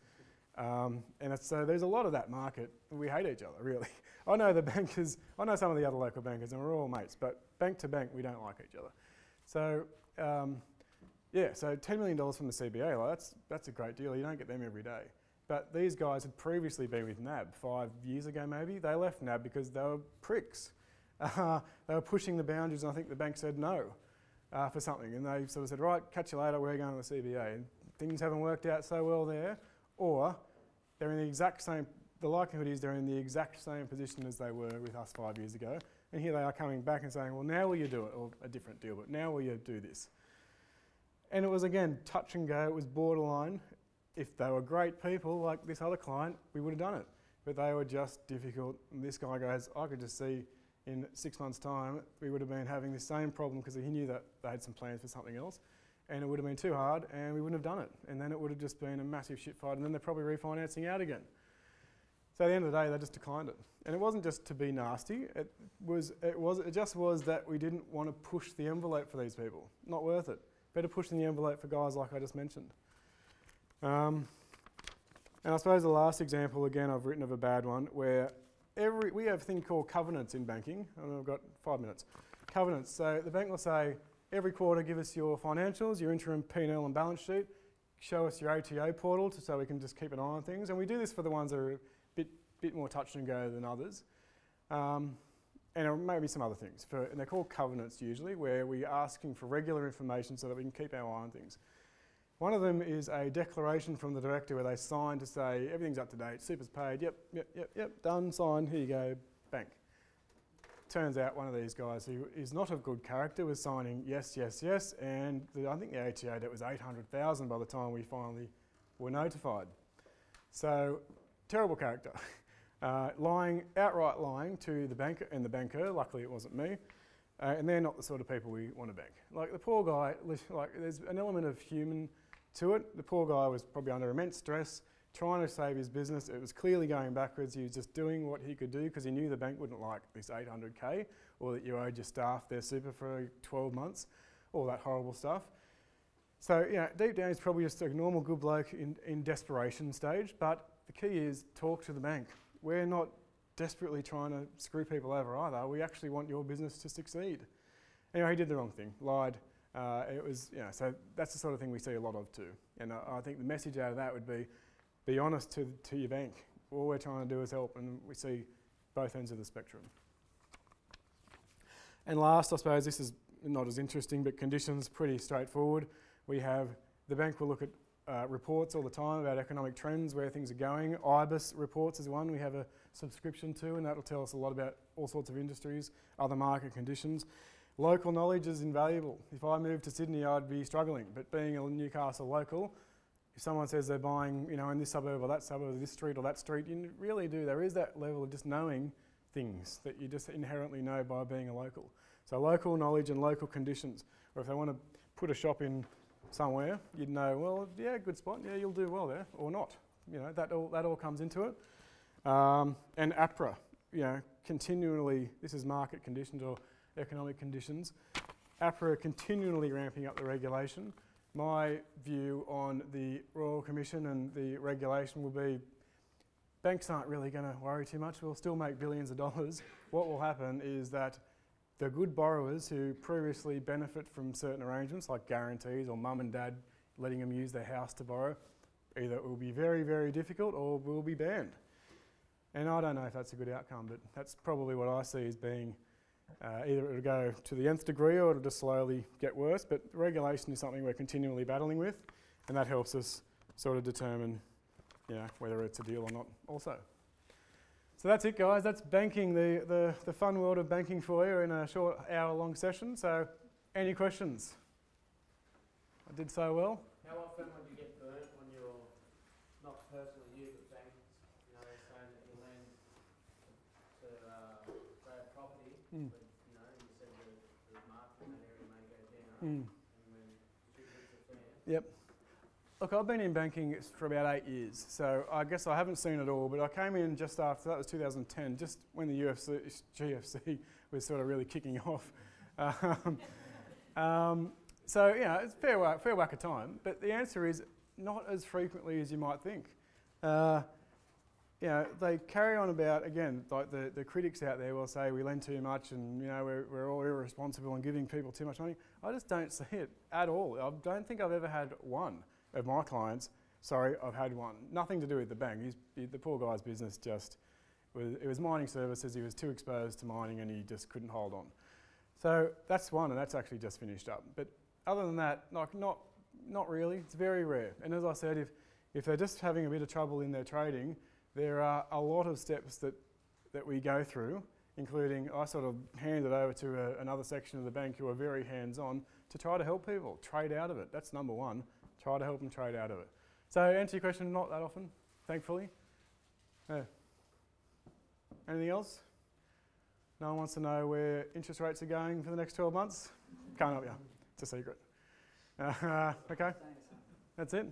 So there's a lot of that market. We hate each other, really. I know the bankers, I know some of the other local bankers, and we're all mates, but bank to bank, we don't like each other. So so $10 million from the CBA, like that's a great deal. You don't get them every day. But these guys had previously been with NAB 5 years ago maybe. They left NAB because they were pricks. They were pushing the boundaries, and I think the bank said no for something. And they sort of said, right, catch you later, we're going to the CBA. And things haven't worked out so well there. Or they're in the exact same, the likelihood is they're in the exact same position as they were with us 5 years ago. And here they are coming back and saying, well, now will you do it? Or a different deal, but now will you do this? And it was, again, touch and go. It was borderline. If they were great people like this other client, we would have done it. But they were just difficult. And this guy goes, I could just see in 6 months' time, we would have been having the same problem because he knew that they had some plans for something else. And it would have been too hard and we wouldn't have done it. And then it would have just been a massive shit fight. And then they're probably refinancing out again. So at the end of the day, they just declined it. And it wasn't just to be nasty. It just was that we didn't want to push the envelope for these people. Not worth it. Better pushing the envelope for guys like I just mentioned. And I suppose the last example, again, I've written of a bad one, where we have a thing called covenants in banking, and I've got 5 minutes. Covenants, so the bank will say, every quarter give us your financials, your interim P&L and balance sheet, show us your ATO portal so we can just keep an eye on things, and we do this for the ones that are a bit more touch and go than others. And maybe some other things, and they're called covenants usually, where we're asking for regular information so that we can keep our eye on things. One of them is a declaration from the director where they sign to say everything's up to date, super's paid, yep, done, signed, here you go, bank. turns out one of these guys who is not of good character was signing yes, yes, yes, and I think the ATO debt was 800,000 by the time we finally were notified. So, terrible character. Outright lying to the banker and the banker, luckily it wasn't me, and they're not the sort of people we want to bank. Like the poor guy, like there's an element of human to it. The poor guy was probably under immense stress, trying to save his business. It was clearly going backwards. He was just doing what he could do because he knew the bank wouldn't like this 800K or that you owed your staff their super for 12 months, all that horrible stuff. So, deep down he's probably just a normal good bloke in desperation stage, but the key is talk to the bank. We're not desperately trying to screw people over either. We actually want your business to succeed. Anyway, he did the wrong thing, lied. So that's the sort of thing we see a lot of too. And I think the message out of that would be honest to your bank. All we're trying to do is help, and we see both ends of the spectrum. And last, I suppose, this is not as interesting, but conditions, pretty straightforward. The bank will look at reports all the time about economic trends, where things are going. IBIS reports is one we have a subscription to, and that will tell us a lot about all sorts of industries, other market conditions. Local knowledge is invaluable. If I moved to Sydney, I'd be struggling, but being a Newcastle local, if someone says they're buying, in this suburb or that suburb, this street or that street, you really do. There is that level of just knowing things that you just inherently know by being a local. So local knowledge and local conditions. Or if they want to put a shop in somewhere, you'd know, well, yeah, good spot, yeah, you'll do well there, or not. That all comes into it. And APRA, continually, this is market conditions or economic conditions. APRA continually ramping up the regulation. My view on the Royal Commission and the regulation will be banks aren't really going to worry too much. We'll still make billions of dollars. What will happen is that the good borrowers who previously benefit from certain arrangements like guarantees or mum and dad letting them use their house to borrow, either it will be very, very difficult or will be banned. And I don't know if that's a good outcome, but that's probably what I see as being either it'll go to the nth degree or it'll just slowly get worse. But regulation is something we're continually battling with, and that helps us sort of determine whether it's a deal or not also. So that's it, guys. That's banking, the fun world of banking for you in a short hour-long session. So any questions? I did so well. How often would you get burnt when you're not personally you, but banks, saying that you lend to grab property, but you said the market in that area may go down, and when shit hits the fan. Yep. Look, I've been in banking for about 8 years, so I guess I haven't seen it all, but I came in just after, that was 2010, just when the GFC was sort of really kicking off. So, it's fair whack of time, but the answer is not as frequently as you might think. They carry on about, again, like the critics out there will say we lend too much and, we're all irresponsible and giving people too much money. I just don't see it at all. I don't think I've ever had one of my clients, sorry, I've had one. Nothing to do with the bank. The poor guy's business it was mining services. He was too exposed to mining and he just couldn't hold on. So that's one, and that's actually just finished up. But other than that, not really. It's very rare. And as I said, if they're just having a bit of trouble in their trading, there are a lot of steps that we go through, including I sort of hand it over to another section of the bank who are very hands-on to try to help people trade out of it. That's number one. Try to help them trade out of it. So answer your question, not that often, thankfully. Anything else? No one wants to know where interest rates are going for the next 12 months? Can't help you. It's a secret. Okay, that's it.